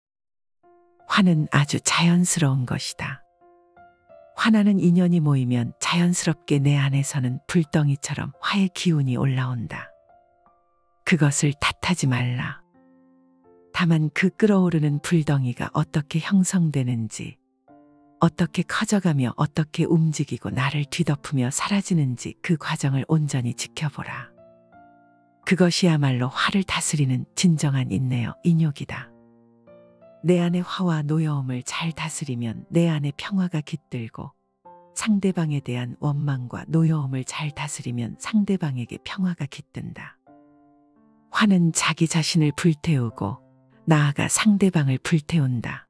화는 아주 자연스러운 것이다. 화나는 인연이 모이면 자연스럽게 내 안에서는 불덩이처럼 화의 기운이 올라온다. 그것을 탓하지 말라. 다만 그 끓어오르는 불덩이가 어떻게 형성되는지, 어떻게 커져가며 어떻게 움직이고 나를 뒤덮으며 사라지는지 그 과정을 온전히 지켜보라. 그것이야말로 화를 다스리는 진정한 인내여 인욕이다. 내 안의 화와 노여움을 잘 다스리면 내 안에 평화가 깃들고 상대방에 대한 원망과 노여움을 잘 다스리면 상대방에게 평화가 깃든다. 화는 자기 자신을 불태우고 나아가 상대방을 불태운다.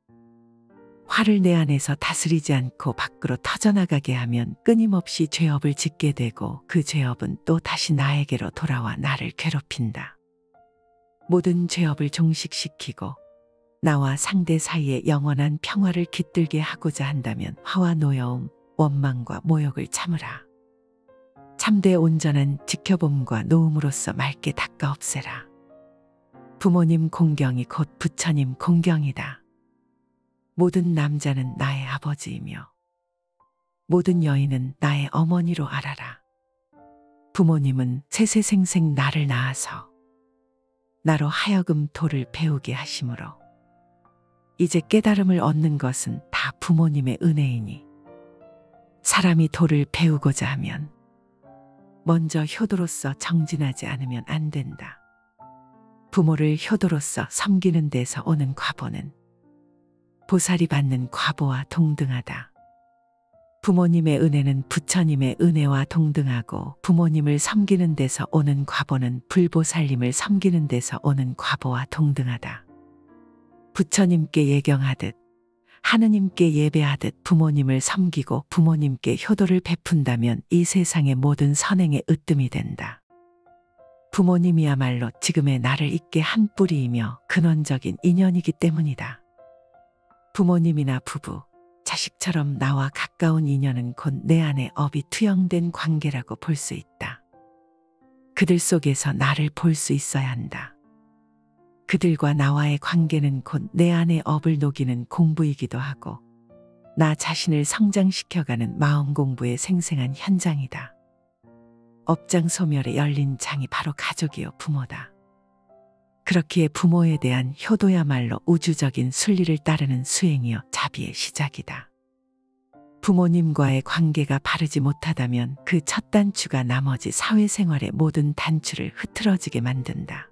화를 내 안에서 다스리지 않고 밖으로 터져나가게 하면 끊임없이 죄업을 짓게 되고 그 죄업은 또 다시 나에게로 돌아와 나를 괴롭힌다. 모든 죄업을 종식시키고 나와 상대 사이에 영원한 평화를 깃들게 하고자 한다면 화와 노여움, 원망과 모욕을 참으라. 참되 온전한 지켜봄과 노음으로써 맑게 닦아 없애라. 부모님 공경이 곧 부처님 공경이다. 모든 남자는 나의 아버지이며 모든 여인은 나의 어머니로 알아라. 부모님은 세세생생 나를 낳아서 나로 하여금 도를 배우게 하심으로 이제 깨달음을 얻는 것은 다 부모님의 은혜이니 사람이 도를 배우고자 하면 먼저 효도로서 정진하지 않으면 안 된다. 부모를 효도로서 섬기는 데서 오는 과보는 보살이 받는 과보와 동등하다. 부모님의 은혜는 부처님의 은혜와 동등하고 부모님을 섬기는 데서 오는 과보는 불보살님을 섬기는 데서 오는 과보와 동등하다. 부처님께 예경하듯 하느님께 예배하듯 부모님을 섬기고 부모님께 효도를 베푼다면 이 세상의 모든 선행의 으뜸이 된다. 부모님이야말로 지금의 나를 있게 한 뿌리이며 근원적인 인연이기 때문이다. 부모님이나 부부, 자식처럼 나와 가까운 인연은 곧 내 안에 업이 투영된 관계라고 볼 수 있다. 그들 속에서 나를 볼 수 있어야 한다. 그들과 나와의 관계는 곧 내 안의 업을 녹이는 공부이기도 하고 나 자신을 성장시켜가는 마음 공부의 생생한 현장이다. 업장 소멸에 열린 장이 바로 가족이요 부모다. 그렇기에 부모에 대한 효도야말로 우주적인 순리를 따르는 수행이요 자비의 시작이다. 부모님과의 관계가 바르지 못하다면 그 첫 단추가 나머지 사회생활의 모든 단추를 흐트러지게 만든다.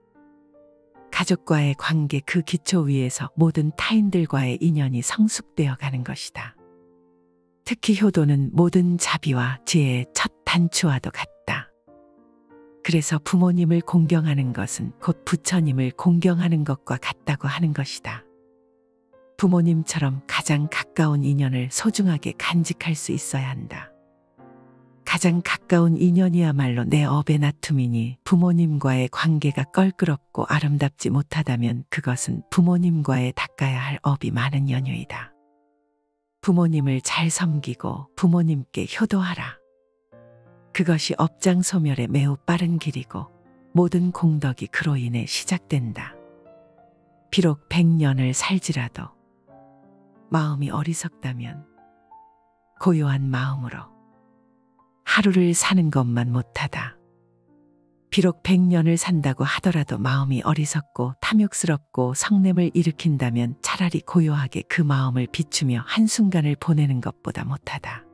가족과의 관계 그 기초 위에서 모든 타인들과의 인연이 성숙되어 가는 것이다. 특히 효도는 모든 자비와 지혜의 첫 단추와도 같다. 그래서 부모님을 공경하는 것은 곧 부처님을 공경하는 것과 같다고 하는 것이다. 부모님처럼 가장 가까운 인연을 소중하게 간직할 수 있어야 한다. 가장 가까운 인연이야말로 내 업의 나툼이니 부모님과의 관계가 껄끄럽고 아름답지 못하다면 그것은 부모님과의 닦아야 할 업이 많은 연유이다. 부모님을 잘 섬기고 부모님께 효도하라. 그것이 업장 소멸의 매우 빠른 길이고 모든 공덕이 그로 인해 시작된다. 비록 100년을 살지라도 마음이 어리석다면 고요한 마음으로 하루를 사는 것만 못하다. 비록 100년을 산다고 하더라도 마음이 어리석고 탐욕스럽고 성냄을 일으킨다면 차라리 고요하게 그 마음을 비추며 한순간을 보내는 것보다 못하다.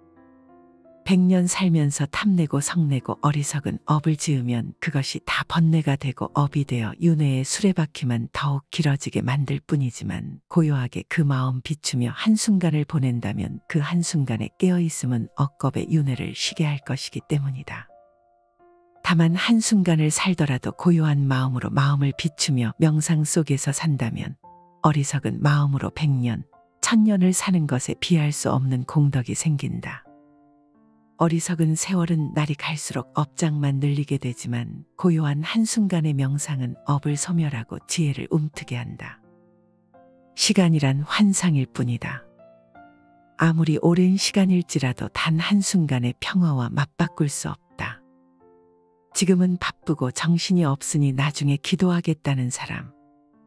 100년 살면서 탐내고 성내고 어리석은 업을 지으면 그것이 다 번뇌가 되고 업이 되어 윤회의 수레바퀴만 더욱 길어지게 만들 뿐이지만 고요하게 그 마음 비추며 한순간을 보낸다면 그 한순간에 깨어있음은 억겁의 윤회를 쉬게 할 것이기 때문이다. 다만 한순간을 살더라도 고요한 마음으로 마음을 비추며 명상 속에서 산다면 어리석은 마음으로 100년, 1000년을 사는 것에 비할 수 없는 공덕이 생긴다. 어리석은 세월은 날이 갈수록 업장만 늘리게 되지만 고요한 한순간의 명상은 업을 소멸하고 지혜를 움트게 한다. 시간이란 환상일 뿐이다. 아무리 오랜 시간일지라도 단 한순간의 평화와 맞바꿀 수 없다. 지금은 바쁘고 정신이 없으니 나중에 기도하겠다는 사람,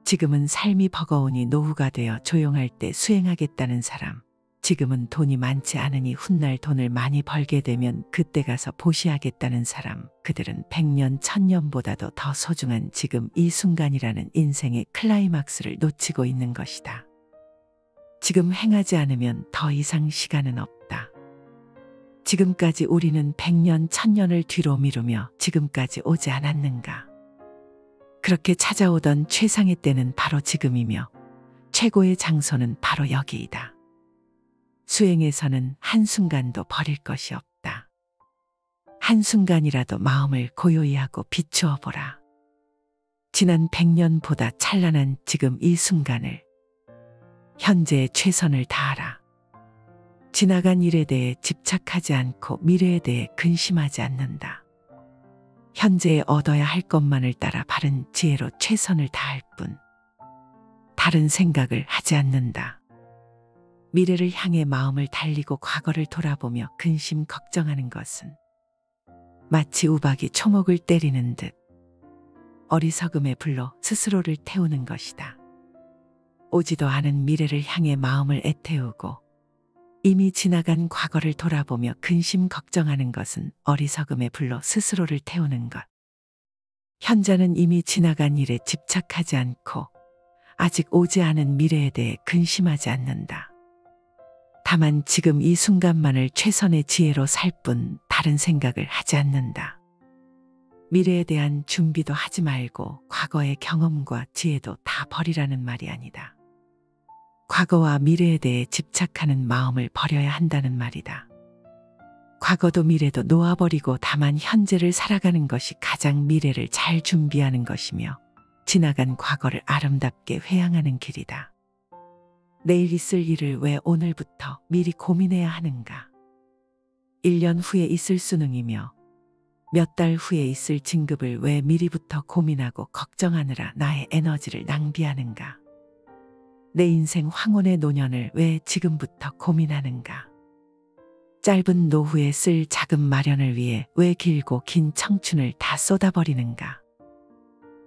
지금은 삶이 버거우니 노후가 되어 조용할 때 수행하겠다는 사람, 지금은 돈이 많지 않으니 훗날 돈을 많이 벌게 되면 그때 가서 보시하겠다는 사람, 그들은 100년, 1000년보다도 더 소중한 지금 이 순간이라는 인생의 클라이막스를 놓치고 있는 것이다. 지금 행하지 않으면 더 이상 시간은 없다. 지금까지 우리는 100년, 1000년을 뒤로 미루며 지금까지 오지 않았는가? 그렇게 찾아오던 최상의 때는 바로 지금이며 최고의 장소는 바로 여기이다. 수행에서는 한순간도 버릴 것이 없다. 한순간이라도 마음을 고요히 하고 비추어 보라. 지난 100년보다 찬란한 지금 이 순간을, 현재의 최선을 다하라. 지나간 일에 대해 집착하지 않고 미래에 대해 근심하지 않는다. 현재에 얻어야 할 것만을 따라 바른 지혜로 최선을 다할 뿐, 다른 생각을 하지 않는다. 미래를 향해 마음을 달리고 과거를 돌아보며 근심 걱정하는 것은 마치 우박이 초목을 때리는 듯 어리석음의 불로 스스로를 태우는 것이다. 오지도 않은 미래를 향해 마음을 애태우고 이미 지나간 과거를 돌아보며 근심 걱정하는 것은 어리석음의 불로 스스로를 태우는 것. 현자는 이미 지나간 일에 집착하지 않고 아직 오지 않은 미래에 대해 근심하지 않는다. 다만 지금 이 순간만을 최선의 지혜로 살 뿐 다른 생각을 하지 않는다. 미래에 대한 준비도 하지 말고 과거의 경험과 지혜도 다 버리라는 말이 아니다. 과거와 미래에 대해 집착하는 마음을 버려야 한다는 말이다. 과거도 미래도 놓아버리고 다만 현재를 살아가는 것이 가장 미래를 잘 준비하는 것이며 지나간 과거를 아름답게 회항하는 길이다. 내일 있을 일을 왜 오늘부터 미리 고민해야 하는가? 1년 후에 있을 수능이며 몇 달 후에 있을 진급을 왜 미리부터 고민하고 걱정하느라 나의 에너지를 낭비하는가? 내 인생 황혼의 노년을 왜 지금부터 고민하는가? 짧은 노후에 쓸 자금 마련을 위해 왜 길고 긴 청춘을 다 쏟아버리는가?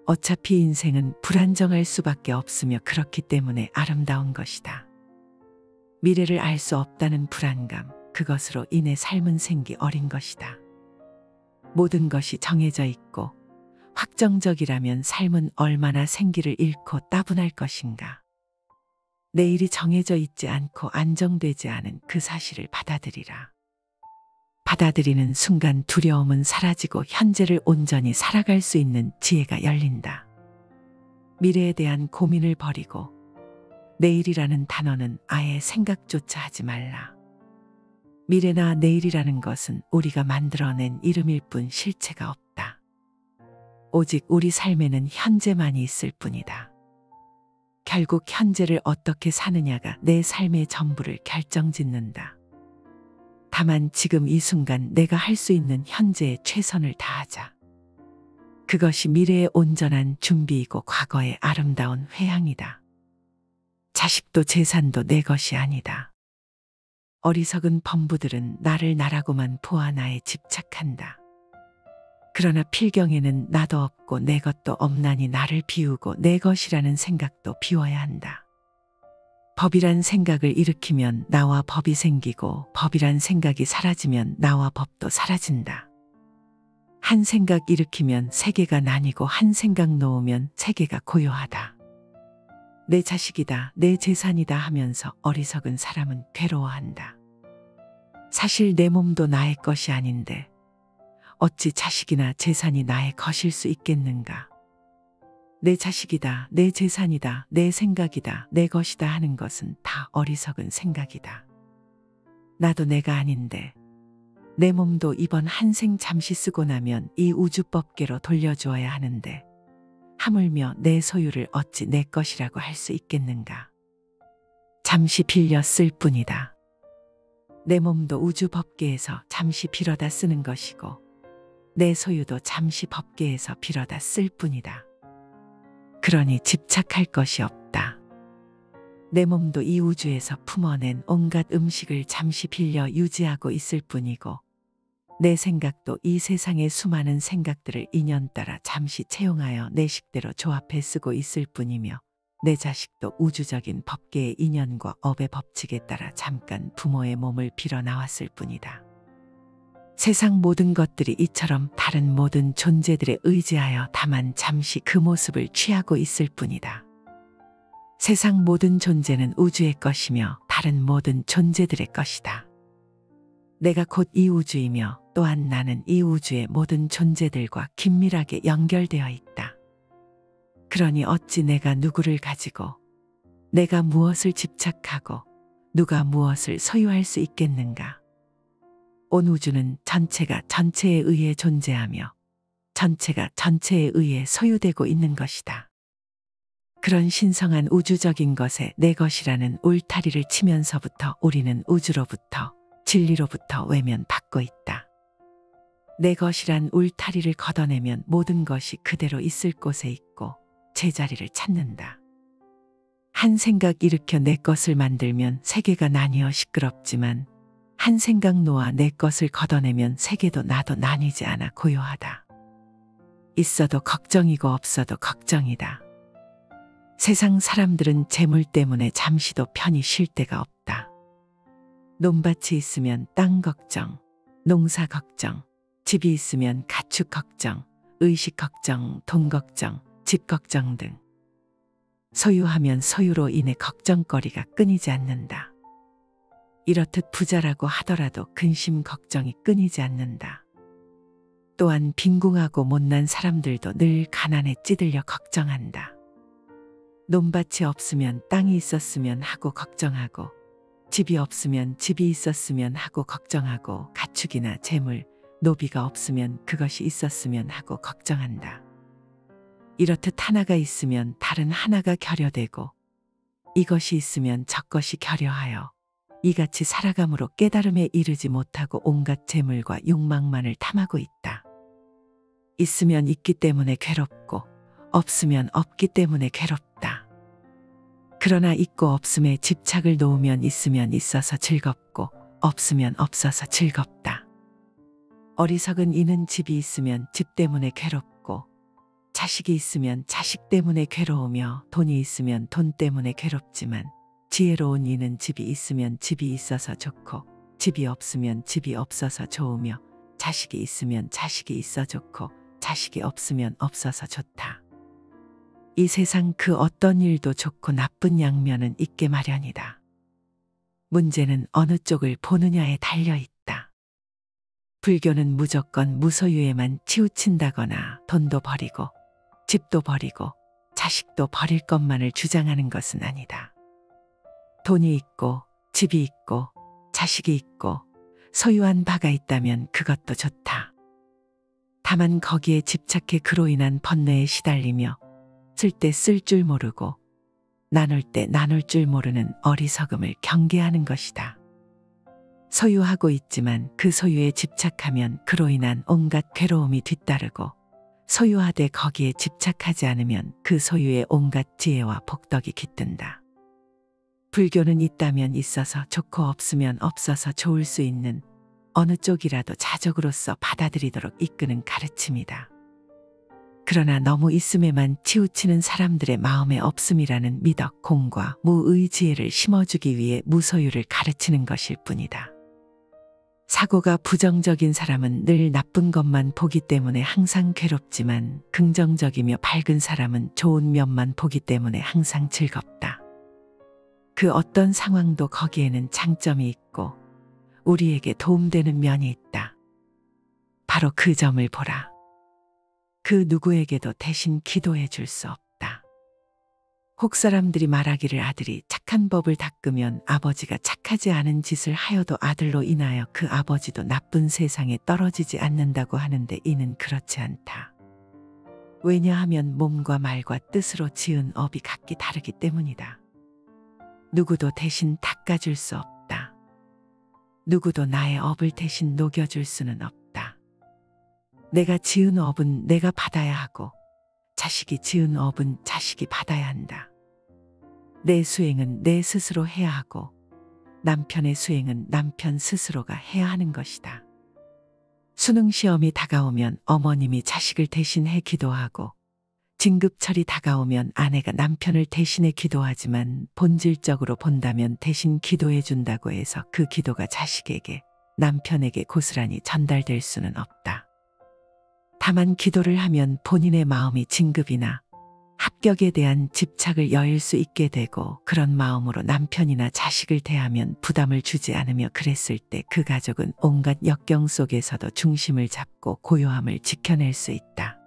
어차피 인생은 불안정할 수밖에 없으며 그렇기 때문에 아름다운 것이다. 미래를 알 수 없다는 불안감, 그것으로 인해 삶은 생기 어린 것이다. 모든 것이 정해져 있고 확정적이라면 삶은 얼마나 생기를 잃고 따분할 것인가. 내일이 정해져 있지 않고 안정되지 않은 그 사실을 받아들이라. 받아들이는 순간 두려움은 사라지고 현재를 온전히 살아갈 수 있는 지혜가 열린다. 미래에 대한 고민을 버리고 내일이라는 단어는 아예 생각조차 하지 말라. 미래나 내일이라는 것은 우리가 만들어낸 이름일 뿐 실체가 없다. 오직 우리 삶에는 현재만이 있을 뿐이다. 결국 현재를 어떻게 사느냐가 내 삶의 전부를 결정짓는다. 다만 지금 이 순간 내가 할 수 있는 현재의 최선을 다하자. 그것이 미래의 온전한 준비이고 과거의 아름다운 회향이다. 자식도 재산도 내 것이 아니다. 어리석은 범부들은 나를 나라고만 보아 나에 집착한다. 그러나 필경에는 나도 없고 내 것도 없나니 나를 비우고 내 것이라는 생각도 비워야 한다. 법이란 생각을 일으키면 나와 법이 생기고 법이란 생각이 사라지면 나와 법도 사라진다. 한 생각 일으키면 세계가 나뉘고 한 생각 놓으면 세계가 고요하다. 내 자식이다, 내 재산이다 하면서 어리석은 사람은 괴로워한다. 사실 내 몸도 나의 것이 아닌데 어찌 자식이나 재산이 나의 것일 수 있겠는가. 내 자식이다, 내 재산이다, 내 생각이다, 내 것이다 하는 것은 다 어리석은 생각이다. 나도 내가 아닌데 내 몸도 이번 한 생 잠시 쓰고 나면 이 우주법계로 돌려주어야 하는데 하물며 내 소유를 어찌 내 것이라고 할 수 있겠는가. 잠시 빌려 쓸 뿐이다. 내 몸도 우주법계에서 잠시 빌어다 쓰는 것이고 내 소유도 잠시 법계에서 빌어다 쓸 뿐이다. 그러니 집착할 것이 없다. 내 몸도 이 우주에서 품어낸 온갖 음식을 잠시 빌려 유지하고 있을 뿐이고 내 생각도 이 세상의 수많은 생각들을 인연 따라 잠시 채용하여 내 식대로 조합해 쓰고 있을 뿐이며 내 자식도 우주적인 법계의 인연과 업의 법칙에 따라 잠깐 부모의 몸을 빌어 나왔을 뿐이다. 세상 모든 것들이 이처럼 다른 모든 존재들에 의지하여 다만 잠시 그 모습을 취하고 있을 뿐이다. 세상 모든 존재는 우주의 것이며 다른 모든 존재들의 것이다. 내가 곧 이 우주이며 또한 나는 이 우주의 모든 존재들과 긴밀하게 연결되어 있다. 그러니 어찌 내가 누구를 가지고 내가 무엇을 집착하고 누가 무엇을 소유할 수 있겠는가. 온 우주는 전체가 전체에 의해 존재하며 전체가 전체에 의해 소유되고 있는 것이다. 그런 신성한 우주적인 것에 내 것이라는 울타리를 치면서부터 우리는 우주로부터 진리로부터 외면받고 있다. 내 것이란 울타리를 걷어내면 모든 것이 그대로 있을 곳에 있고 제자리를 찾는다. 한 생각 일으켜 내 것을 만들면 세계가 나뉘어 시끄럽지만 한 생각 놓아 내 것을 걷어내면 세계도 나도 나뉘지 않아 고요하다. 있어도 걱정이고 없어도 걱정이다. 세상 사람들은 재물 때문에 잠시도 편히 쉴 데가 없다. 논밭이 있으면 땅 걱정, 농사 걱정, 집이 있으면 가축 걱정, 의식 걱정, 돈 걱정, 집 걱정 등 소유하면 소유로 인해 걱정거리가 끊이지 않는다. 이렇듯 부자라고 하더라도 근심 걱정이 끊이지 않는다. 또한 빈궁하고 못난 사람들도 늘 가난에 찌들려 걱정한다. 논밭이 없으면 땅이 있었으면 하고 걱정하고 집이 없으면 집이 있었으면 하고 걱정하고 가축이나 재물, 노비가 없으면 그것이 있었으면 하고 걱정한다. 이렇듯 하나가 있으면 다른 하나가 결여되고 이것이 있으면 저것이 결여하여 이같이 살아감으로 깨달음에 이르지 못하고 온갖 재물과 욕망만을 탐하고 있다. 있으면 있기 때문에 괴롭고 없으면 없기 때문에 괴롭다. 그러나 있고 없음에 집착을 놓으면 있으면 있어서 즐겁고 없으면 없어서 즐겁다. 어리석은 이는 집이 있으면 집 때문에 괴롭고 자식이 있으면 자식 때문에 괴로우며 돈이 있으면 돈 때문에 괴롭지만 지혜로운 이는 집이 있으면 집이 있어서 좋고 집이 없으면 집이 없어서 좋으며 자식이 있으면 자식이 있어 좋고 자식이 없으면 없어서 좋다. 이 세상 그 어떤 일도 좋고 나쁜 양면은 있게 마련이다. 문제는 어느 쪽을 보느냐에 달려있다. 불교는 무조건 무소유에만 치우친다거나 돈도 버리고 집도 버리고 자식도 버릴 것만을 주장하는 것은 아니다. 돈이 있고 집이 있고 자식이 있고 소유한 바가 있다면 그것도 좋다. 다만 거기에 집착해 그로 인한 번뇌에 시달리며 쓸 때 쓸 줄 모르고 나눌 때 나눌 줄 모르는 어리석음을 경계하는 것이다. 소유하고 있지만 그 소유에 집착하면 그로 인한 온갖 괴로움이 뒤따르고 소유하되 거기에 집착하지 않으면 그 소유의 온갖 지혜와 복덕이 깃든다. 불교는 있다면 있어서 좋고 없으면 없어서 좋을 수 있는 어느 쪽이라도 자적으로서 받아들이도록 이끄는 가르침이다. 그러나 너무 있음에만 치우치는 사람들의 마음에 없음이라는 미덕, 공과 무의 지혜를 심어주기 위해 무소유를 가르치는 것일 뿐이다. 사고가 부정적인 사람은 늘 나쁜 것만 보기 때문에 항상 괴롭지만 긍정적이며 밝은 사람은 좋은 면만 보기 때문에 항상 즐겁다. 그 어떤 상황도 거기에는 장점이 있고 우리에게 도움되는 면이 있다. 바로 그 점을 보라. 그 누구에게도 대신 기도해 줄 수 없다. 혹 사람들이 말하기를 아들이 착한 법을 닦으면 아버지가 착하지 않은 짓을 하여도 아들로 인하여 그 아버지도 나쁜 세상에 떨어지지 않는다고 하는데 이는 그렇지 않다. 왜냐하면 몸과 말과 뜻으로 지은 업이 각기 다르기 때문이다. 누구도 대신 닦아줄 수 없다. 누구도 나의 업을 대신 녹여줄 수는 없다. 내가 지은 업은 내가 받아야 하고 자식이 지은 업은 자식이 받아야 한다. 내 수행은 내 스스로 해야 하고 남편의 수행은 남편 스스로가 해야 하는 것이다. 수능 시험이 다가오면 어머님이 자식을 대신해 기도하고 진급철이 다가오면 아내가 남편을 대신해 기도하지만 본질적으로 본다면 대신 기도해 준다고 해서 그 기도가 자식에게, 남편에게 고스란히 전달될 수는 없다. 다만 기도를 하면 본인의 마음이 진급이나 합격에 대한 집착을 여일 수 있게 되고 그런 마음으로 남편이나 자식을 대하면 부담을 주지 않으며 그랬을 때 그 가족은 온갖 역경 속에서도 중심을 잡고 고요함을 지켜낼 수 있다.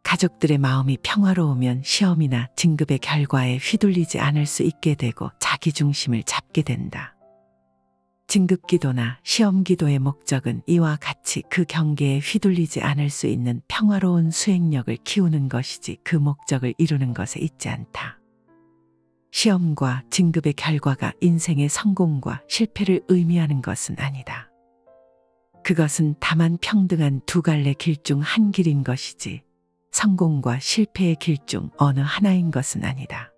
가족들의 마음이 평화로우면 시험이나 진급의 결과에 휘둘리지 않을 수 있게 되고 자기 중심을 잡게 된다. 진급기도나 시험기도의 목적은 이와 같이 그 경계에 휘둘리지 않을 수 있는 평화로운 수행력을 키우는 것이지 그 목적을 이루는 것에 있지 않다. 시험과 진급의 결과가 인생의 성공과 실패를 의미하는 것은 아니다. 그것은 다만 평등한 두 갈래 길 중 한 길인 것이지 성공과 실패의 길 중 어느 하나인 것은 아니다.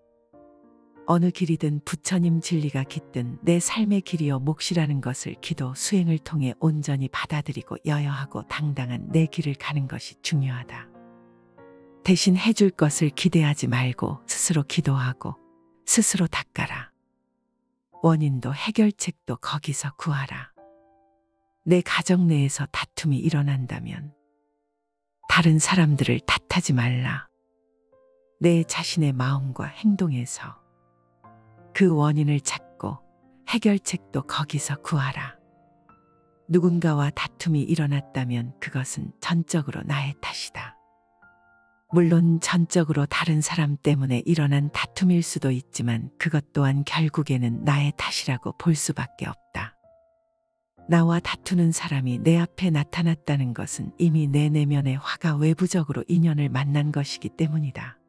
어느 길이든 부처님 진리가 깃든 내 삶의 길이요 몫이라는 것을 기도 수행을 통해 온전히 받아들이고 여여하고 당당한 내 길을 가는 것이 중요하다. 대신 해줄 것을 기대하지 말고 스스로 기도하고 스스로 닦아라. 원인도 해결책도 거기서 구하라. 내 가정 내에서 다툼이 일어난다면 다른 사람들을 탓하지 말라. 내 자신의 마음과 행동에서 그 원인을 찾고 해결책도 거기서 구하라. 누군가와 다툼이 일어났다면 그것은 전적으로 나의 탓이다. 물론 전적으로 다른 사람 때문에 일어난 다툼일 수도 있지만 그것 또한 결국에는 나의 탓이라고 볼 수밖에 없다. 나와 다투는 사람이 내 앞에 나타났다는 것은 이미 내 내면의 화가 외부적으로 인연을 만난 것이기 때문이다.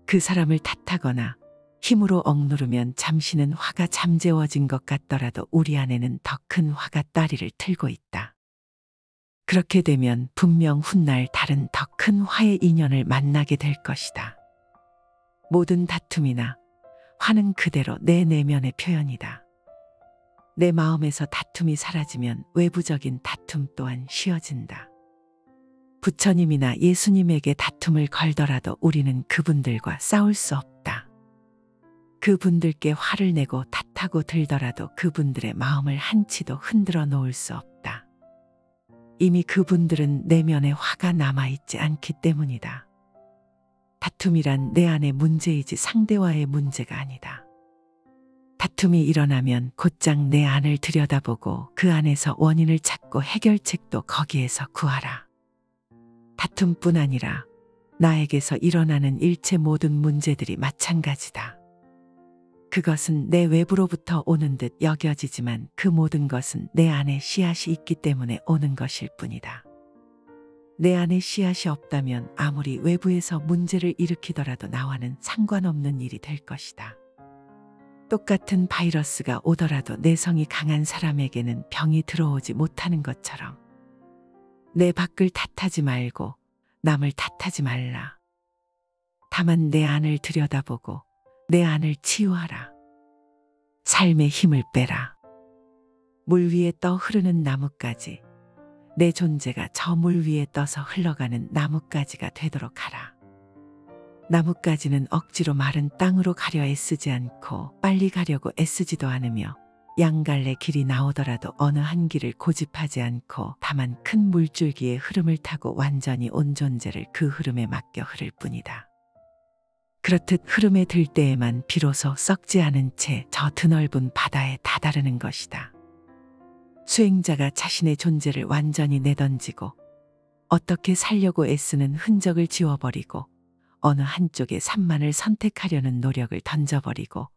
그 사람을 탓하거나 힘으로 억누르면 잠시는 화가 잠재워진 것 같더라도 우리 안에는 더 큰 화가 따리를 틀고 있다. 그렇게 되면 분명 훗날 다른 더 큰 화의 인연을 만나게 될 것이다. 모든 다툼이나 화는 그대로 내 내면의 표현이다. 내 마음에서 다툼이 사라지면 외부적인 다툼 또한 쉬어진다. 부처님이나 예수님에게 다툼을 걸더라도 우리는 그분들과 싸울 수 없다. 그분들께 화를 내고 탓하고 들더라도 그분들의 마음을 한치도 흔들어 놓을 수 없다. 이미 그분들은 내면에 화가 남아있지 않기 때문이다. 다툼이란 내 안의 문제이지 상대와의 문제가 아니다. 다툼이 일어나면 곧장 내 안을 들여다보고 그 안에서 원인을 찾고 해결책도 거기에서 구하라. 다툼뿐 아니라 나에게서 일어나는 일체 모든 문제들이 마찬가지다. 그것은 내 외부로부터 오는 듯 여겨지지만 그 모든 것은 내 안에 씨앗이 있기 때문에 오는 것일 뿐이다. 내 안에 씨앗이 없다면 아무리 외부에서 문제를 일으키더라도 나와는 상관없는 일이 될 것이다. 똑같은 바이러스가 오더라도 내성이 강한 사람에게는 병이 들어오지 못하는 것처럼 내 밖을 탓하지 말고 남을 탓하지 말라. 다만 내 안을 들여다보고 내 안을 치유하라. 삶의 힘을 빼라. 물 위에 떠 흐르는 나뭇가지, 내 존재가 저 물 위에 떠서 흘러가는 나뭇가지가 되도록 하라. 나뭇가지는 억지로 마른 땅으로 가려 애쓰지 않고 빨리 가려고 애쓰지도 않으며 양갈래 길이 나오더라도 어느 한 길을 고집하지 않고 다만 큰 물줄기의 흐름을 타고 완전히 온 존재를 그 흐름에 맡겨 흐를 뿐이다. 그렇듯 흐름에 들 때에만 비로소 썩지 않은 채 저 드넓은 바다에 다다르는 것이다. 수행자가 자신의 존재를 완전히 내던지고 어떻게 살려고 애쓰는 흔적을 지워버리고 어느 한쪽의 산만을 선택하려는 노력을 던져버리고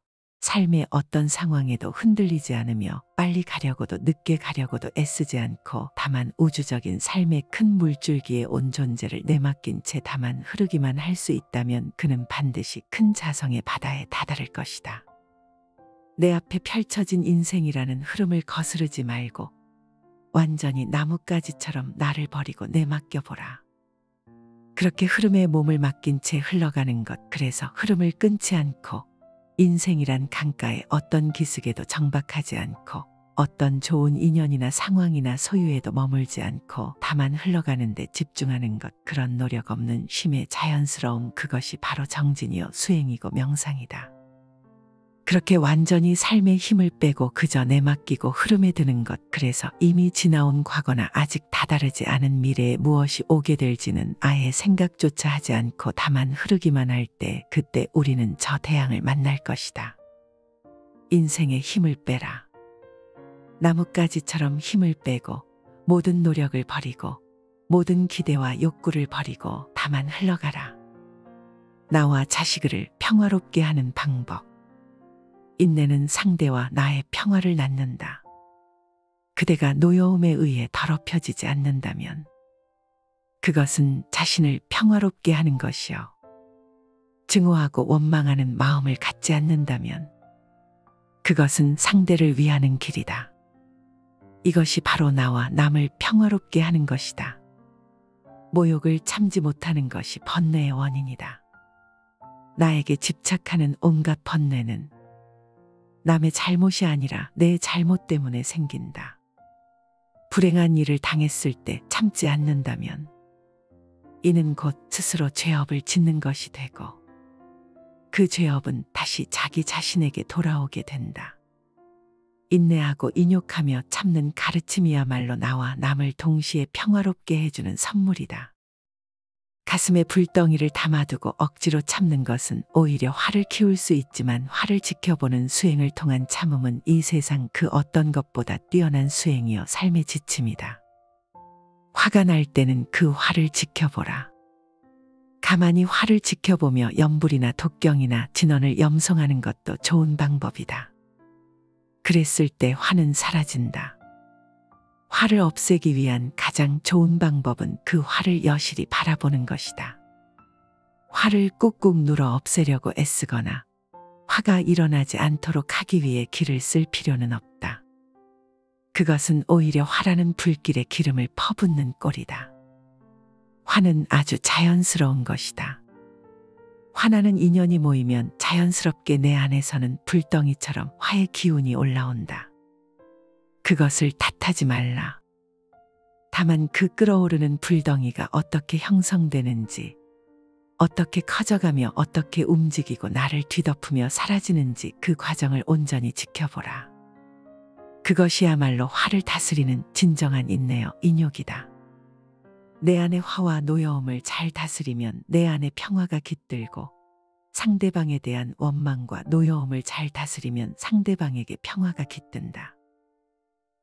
삶의 어떤 상황에도 흔들리지 않으며 빨리 가려고도 늦게 가려고도 애쓰지 않고 다만 우주적인 삶의 큰 물줄기에 온 존재를 내맡긴 채 다만 흐르기만 할 수 있다면 그는 반드시 큰 자성의 바다에 다다를 것이다. 내 앞에 펼쳐진 인생이라는 흐름을 거스르지 말고 완전히 나뭇가지처럼 나를 버리고 내맡겨보라. 그렇게 흐름에 몸을 맡긴 채 흘러가는 것, 그래서 흐름을 끊지 않고 인생이란 강가에 어떤 기슭에도 정박하지 않고 어떤 좋은 인연이나 상황이나 소유에도 머물지 않고 다만 흘러가는 데 집중하는 것, 그런 노력 없는 쉼의 자연스러움, 그것이 바로 정진이요 수행이고 명상이다. 그렇게 완전히 삶의 힘을 빼고 그저 내맡기고 흐름에 드는 것, 그래서 이미 지나온 과거나 아직 다다르지 않은 미래에 무엇이 오게 될지는 아예 생각조차 하지 않고 다만 흐르기만 할 때, 그때 우리는 저 태양을 만날 것이다. 인생의 힘을 빼라. 나뭇가지처럼 힘을 빼고 모든 노력을 버리고 모든 기대와 욕구를 버리고 다만 흘러가라. 나와 자식을 평화롭게 하는 방법. 인내는 상대와 나의 평화를 낳는다. 그대가 노여움에 의해 더럽혀지지 않는다면 그것은 자신을 평화롭게 하는 것이요. 증오하고 원망하는 마음을 갖지 않는다면 그것은 상대를 위하는 길이다. 이것이 바로 나와 남을 평화롭게 하는 것이다. 모욕을 참지 못하는 것이 번뇌의 원인이다. 나에게 집착하는 온갖 번뇌는 남의 잘못이 아니라 내 잘못 때문에 생긴다. 불행한 일을 당했을 때 참지 않는다면 이는 곧 스스로 죄업을 짓는 것이 되고 그 죄업은 다시 자기 자신에게 돌아오게 된다. 인내하고 인욕하며 참는 가르침이야말로 나와 남을 동시에 평화롭게 해주는 선물이다. 가슴에 불덩이를 담아두고 억지로 참는 것은 오히려 화를 키울 수 있지만 화를 지켜보는 수행을 통한 참음은 이 세상 그 어떤 것보다 뛰어난 수행이요 삶의 지침이다. 화가 날 때는 그 화를 지켜보라. 가만히 화를 지켜보며 염불이나 독경이나 진언을 염송하는 것도 좋은 방법이다. 그랬을 때 화는 사라진다. 화를 없애기 위한 가장 좋은 방법은 그 화를 여실히 바라보는 것이다. 화를 꾹꾹 눌어 없애려고 애쓰거나 화가 일어나지 않도록 하기 위해 기를 쓸 필요는 없다. 그것은 오히려 화라는 불길에 기름을 퍼붓는 꼴이다. 화는 아주 자연스러운 것이다. 화나는 인연이 모이면 자연스럽게 내 안에서는 불덩이처럼 화의 기운이 올라온다. 그것을 탓하지 말라. 다만 그 끓어오르는 불덩이가 어떻게 형성되는지, 어떻게 커져가며 어떻게 움직이고 나를 뒤덮으며 사라지는지 그 과정을 온전히 지켜보라. 그것이야말로 화를 다스리는 진정한 인내요 인욕이다. 내 안의 화와 노여움을 잘 다스리면 내 안의 평화가 깃들고 상대방에 대한 원망과 노여움을 잘 다스리면 상대방에게 평화가 깃든다.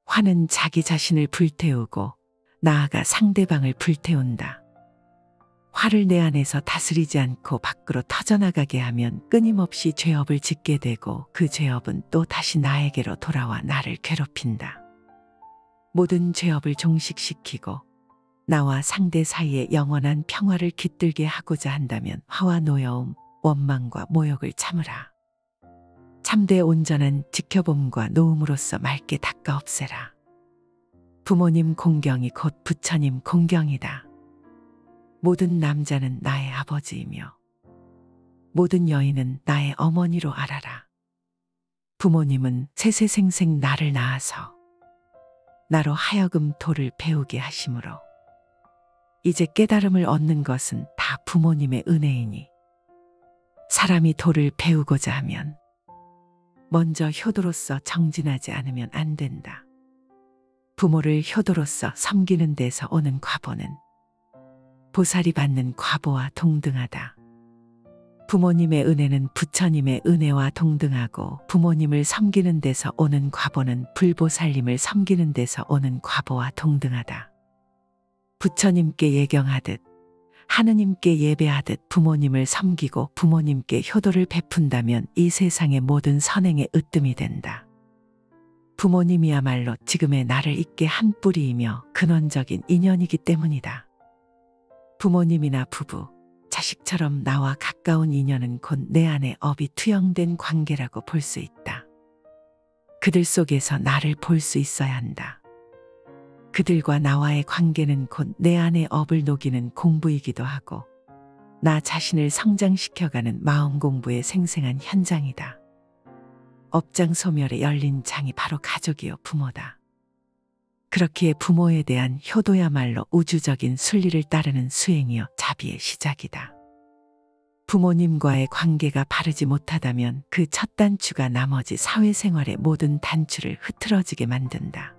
화는 자기 자신을 불태우고 나아가 상대방을 불태운다. 화를 내 안에서 다스리지 않고 밖으로 터져나가게 하면 끊임없이 죄업을 짓게 되고 그 죄업은 또 다시 나에게로 돌아와 나를 괴롭힌다. 모든 죄업을 종식시키고 나와 상대 사이에 영원한 평화를 깃들게 하고자 한다면 화와 노여움, 원망과 모욕을 참으라. 3대 온전한 지켜봄과 놓음으로써 맑게 닦아 없애라. 부모님 공경이 곧 부처님 공경이다. 모든 남자는 나의 아버지이며 모든 여인은 나의 어머니로 알아라. 부모님은 세세생생 나를 낳아서 나로 하여금 도를 배우게 하심으로 이제 깨달음을 얻는 것은 다 부모님의 은혜이니 사람이 도를 배우고자 하면 먼저 효도로서 정진하지 않으면 안 된다. 부모를 효도로서 섬기는 데서 오는 과보는 보살이 받는 과보와 동등하다. 부모님의 은혜는 부처님의 은혜와 동등하고 부모님을 섬기는 데서 오는 과보는 불보살님을 섬기는 데서 오는 과보와 동등하다. 부처님께 예경하듯 하느님께 예배하듯 부모님을 섬기고 부모님께 효도를 베푼다면 이 세상의 모든 선행에 으뜸이 된다. 부모님이야말로 지금의 나를 잇게 한 뿌리이며 근원적인 인연이기 때문이다. 부모님이나 부부, 자식처럼 나와 가까운 인연은 곧 내 안에 업이 투영된 관계라고 볼 수 있다. 그들 속에서 나를 볼 수 있어야 한다. 그들과 나와의 관계는 곧 내 안에 업을 녹이는 공부이기도 하고 나 자신을 성장시켜가는 마음 공부의 생생한 현장이다. 업장소멸에 열린 장이 바로 가족이요 부모다. 그렇기에 부모에 대한 효도야말로 우주적인 순리를 따르는 수행이요 자비의 시작이다. 부모님과의 관계가 바르지 못하다면 그 첫 단추가 나머지 사회생활의 모든 단추를 흐트러지게 만든다.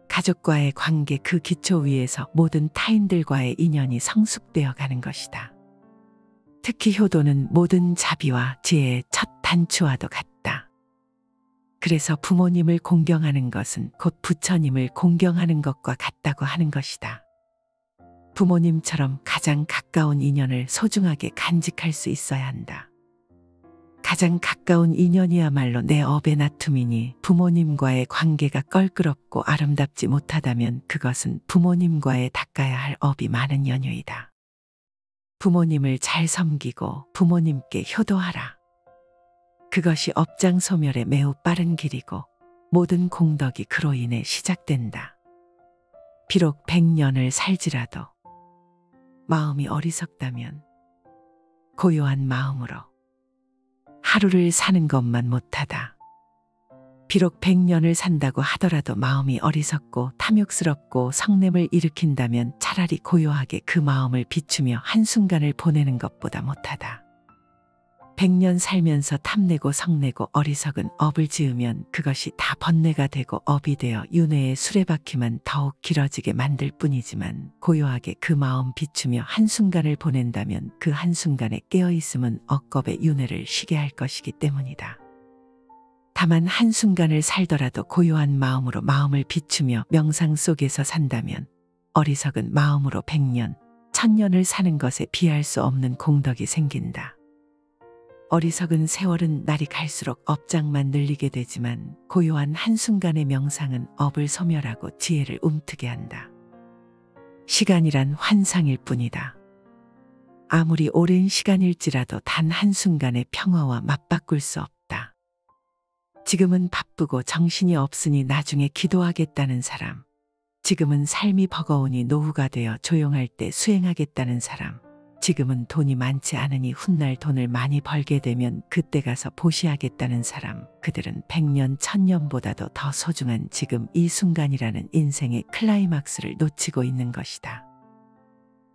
가족과의 관계 그 기초 위에서 모든 타인들과의 인연이 성숙되어 가는 것이다. 특히 효도는 모든 자비와 지혜의 첫 단추와도 같다. 그래서 부모님을 공경하는 것은 곧 부처님을 공경하는 것과 같다고 하는 것이다. 부모님처럼 가장 가까운 인연을 소중하게 간직할 수 있어야 한다. 가장 가까운 인연이야말로 내 업의 나툼이니 부모님과의 관계가 껄끄럽고 아름답지 못하다면 그것은 부모님과의 닦아야 할 업이 많은 연유이다. 부모님을 잘 섬기고 부모님께 효도하라. 그것이 업장소멸의 매우 빠른 길이고 모든 공덕이 그로 인해 시작된다. 비록 100년을 살지라도 마음이 어리석다면 고요한 마음으로 하루를 사는 것만 못하다. 비록 100년을 산다고 하더라도 마음이 어리석고 탐욕스럽고 성냄을 일으킨다면 차라리 고요하게 그 마음을 비추며 한순간을 보내는 것보다 못하다. 100년 살면서 탐내고 성내고 어리석은 업을 지으면 그것이 다 번뇌가 되고 업이 되어 윤회의 수레바퀴만 더욱 길어지게 만들 뿐이지만 고요하게 그 마음 비추며 한순간을 보낸다면 그 한순간에 깨어있음은 억겁의 윤회를 쉬게 할 것이기 때문이다. 다만 한순간을 살더라도 고요한 마음으로 마음을 비추며 명상 속에서 산다면 어리석은 마음으로 100년, 1000년을 사는 것에 비할 수 없는 공덕이 생긴다. 어리석은 세월은 날이 갈수록 업장만 늘리게 되지만 고요한 한순간의 명상은 업을 소멸하고 지혜를 움트게 한다. 시간이란 환상일 뿐이다. 아무리 오랜 시간일지라도 단 한순간의 평화와 맞바꿀 수 없다. 지금은 바쁘고 정신이 없으니 나중에 기도하겠다는 사람, 지금은 삶이 버거우니 노후가 되어 조용할 때 수행하겠다는 사람, 지금은 돈이 많지 않으니 훗날 돈을 많이 벌게 되면 그때 가서 보시하겠다는 사람, 그들은 100년, 1000년보다도 더 소중한 지금 이 순간이라는 인생의 클라이막스를 놓치고 있는 것이다.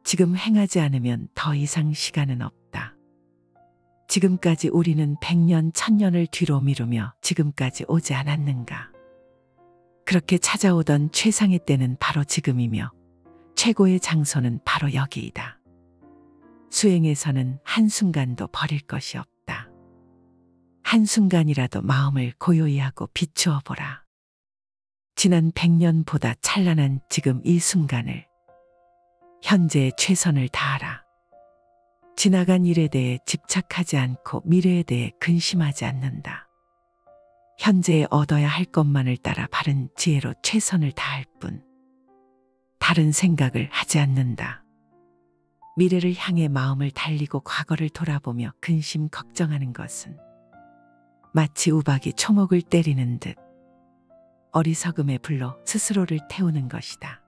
지금 행하지 않으면 더 이상 시간은 없다. 지금까지 우리는 100년, 1000년을 뒤로 미루며 지금까지 오지 않았는가? 그렇게 찾아오던 최상의 때는 바로 지금이며 최고의 장소는 바로 여기이다. 수행에서는 한순간도 버릴 것이 없다. 한순간이라도 마음을 고요히 하고 비추어 보라. 지난 100년보다 찬란한 지금 이 순간을, 현재의 최선을 다하라. 지나간 일에 대해 집착하지 않고 미래에 대해 근심하지 않는다. 현재에 얻어야 할 것만을 따라 바른 지혜로 최선을 다할 뿐, 다른 생각을 하지 않는다. 미래를 향해 마음을 달리고 과거를 돌아보며 근심 걱정하는 것은 마치 우박이 초목을 때리는 듯 어리석음의 불로 스스로를 태우는 것이다.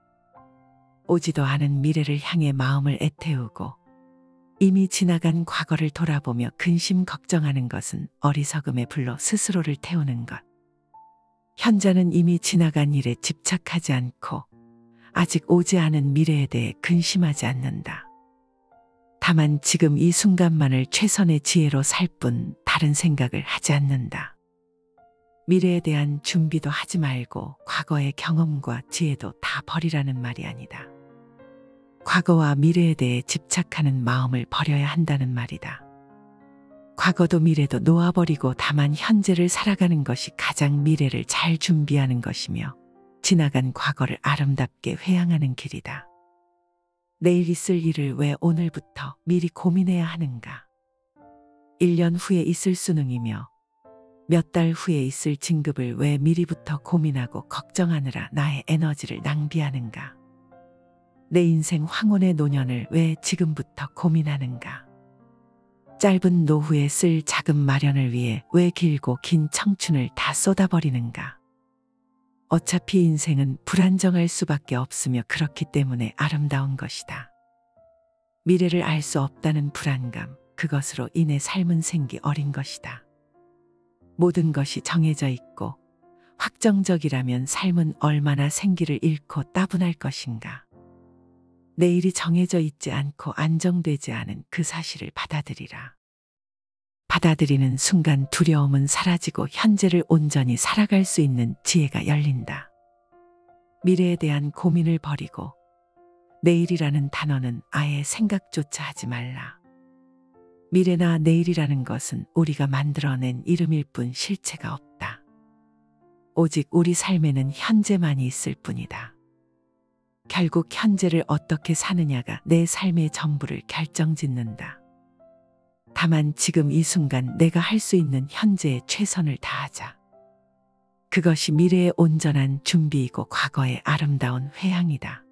오지도 않은 미래를 향해 마음을 애태우고 이미 지나간 과거를 돌아보며 근심 걱정하는 것은 어리석음의 불로 스스로를 태우는 것. 현자는 이미 지나간 일에 집착하지 않고 아직 오지 않은 미래에 대해 근심하지 않는다. 다만 지금 이 순간만을 최선의 지혜로 살 뿐 다른 생각을 하지 않는다. 미래에 대한 준비도 하지 말고 과거의 경험과 지혜도 다 버리라는 말이 아니다. 과거와 미래에 대해 집착하는 마음을 버려야 한다는 말이다. 과거도 미래도 놓아버리고 다만 현재를 살아가는 것이 가장 미래를 잘 준비하는 것이며 지나간 과거를 아름답게 회항하는 길이다. 내일 있을 일을 왜 오늘부터 미리 고민해야 하는가? 1년 후에 있을 수능이며 몇 달 후에 있을 진급을 왜 미리부터 고민하고 걱정하느라 나의 에너지를 낭비하는가? 내 인생 황혼의 노년을 왜 지금부터 고민하는가? 짧은 노후에 쓸 자금 마련을 위해 왜 길고 긴 청춘을 다 쏟아버리는가? 어차피 인생은 불안정할 수밖에 없으며 그렇기 때문에 아름다운 것이다. 미래를 알 수 없다는 불안감, 그것으로 인해 삶은 생기 어린 것이다. 모든 것이 정해져 있고 확정적이라면 삶은 얼마나 생기를 잃고 따분할 것인가. 내일이 정해져 있지 않고 안정되지 않은 그 사실을 받아들이라. 받아들이는 순간 두려움은 사라지고 현재를 온전히 살아갈 수 있는 지혜가 열린다. 미래에 대한 고민을 버리고 내일이라는 단어는 아예 생각조차 하지 말라. 미래나 내일이라는 것은 우리가 만들어낸 이름일 뿐 실체가 없다. 오직 우리 삶에는 현재만이 있을 뿐이다. 결국 현재를 어떻게 사느냐가 내 삶의 전부를 결정짓는다. 다만 지금 이 순간 내가 할 수 있는 현재에 최선을 다하자. 그것이 미래의 온전한 준비이고 과거의 아름다운 회항이다.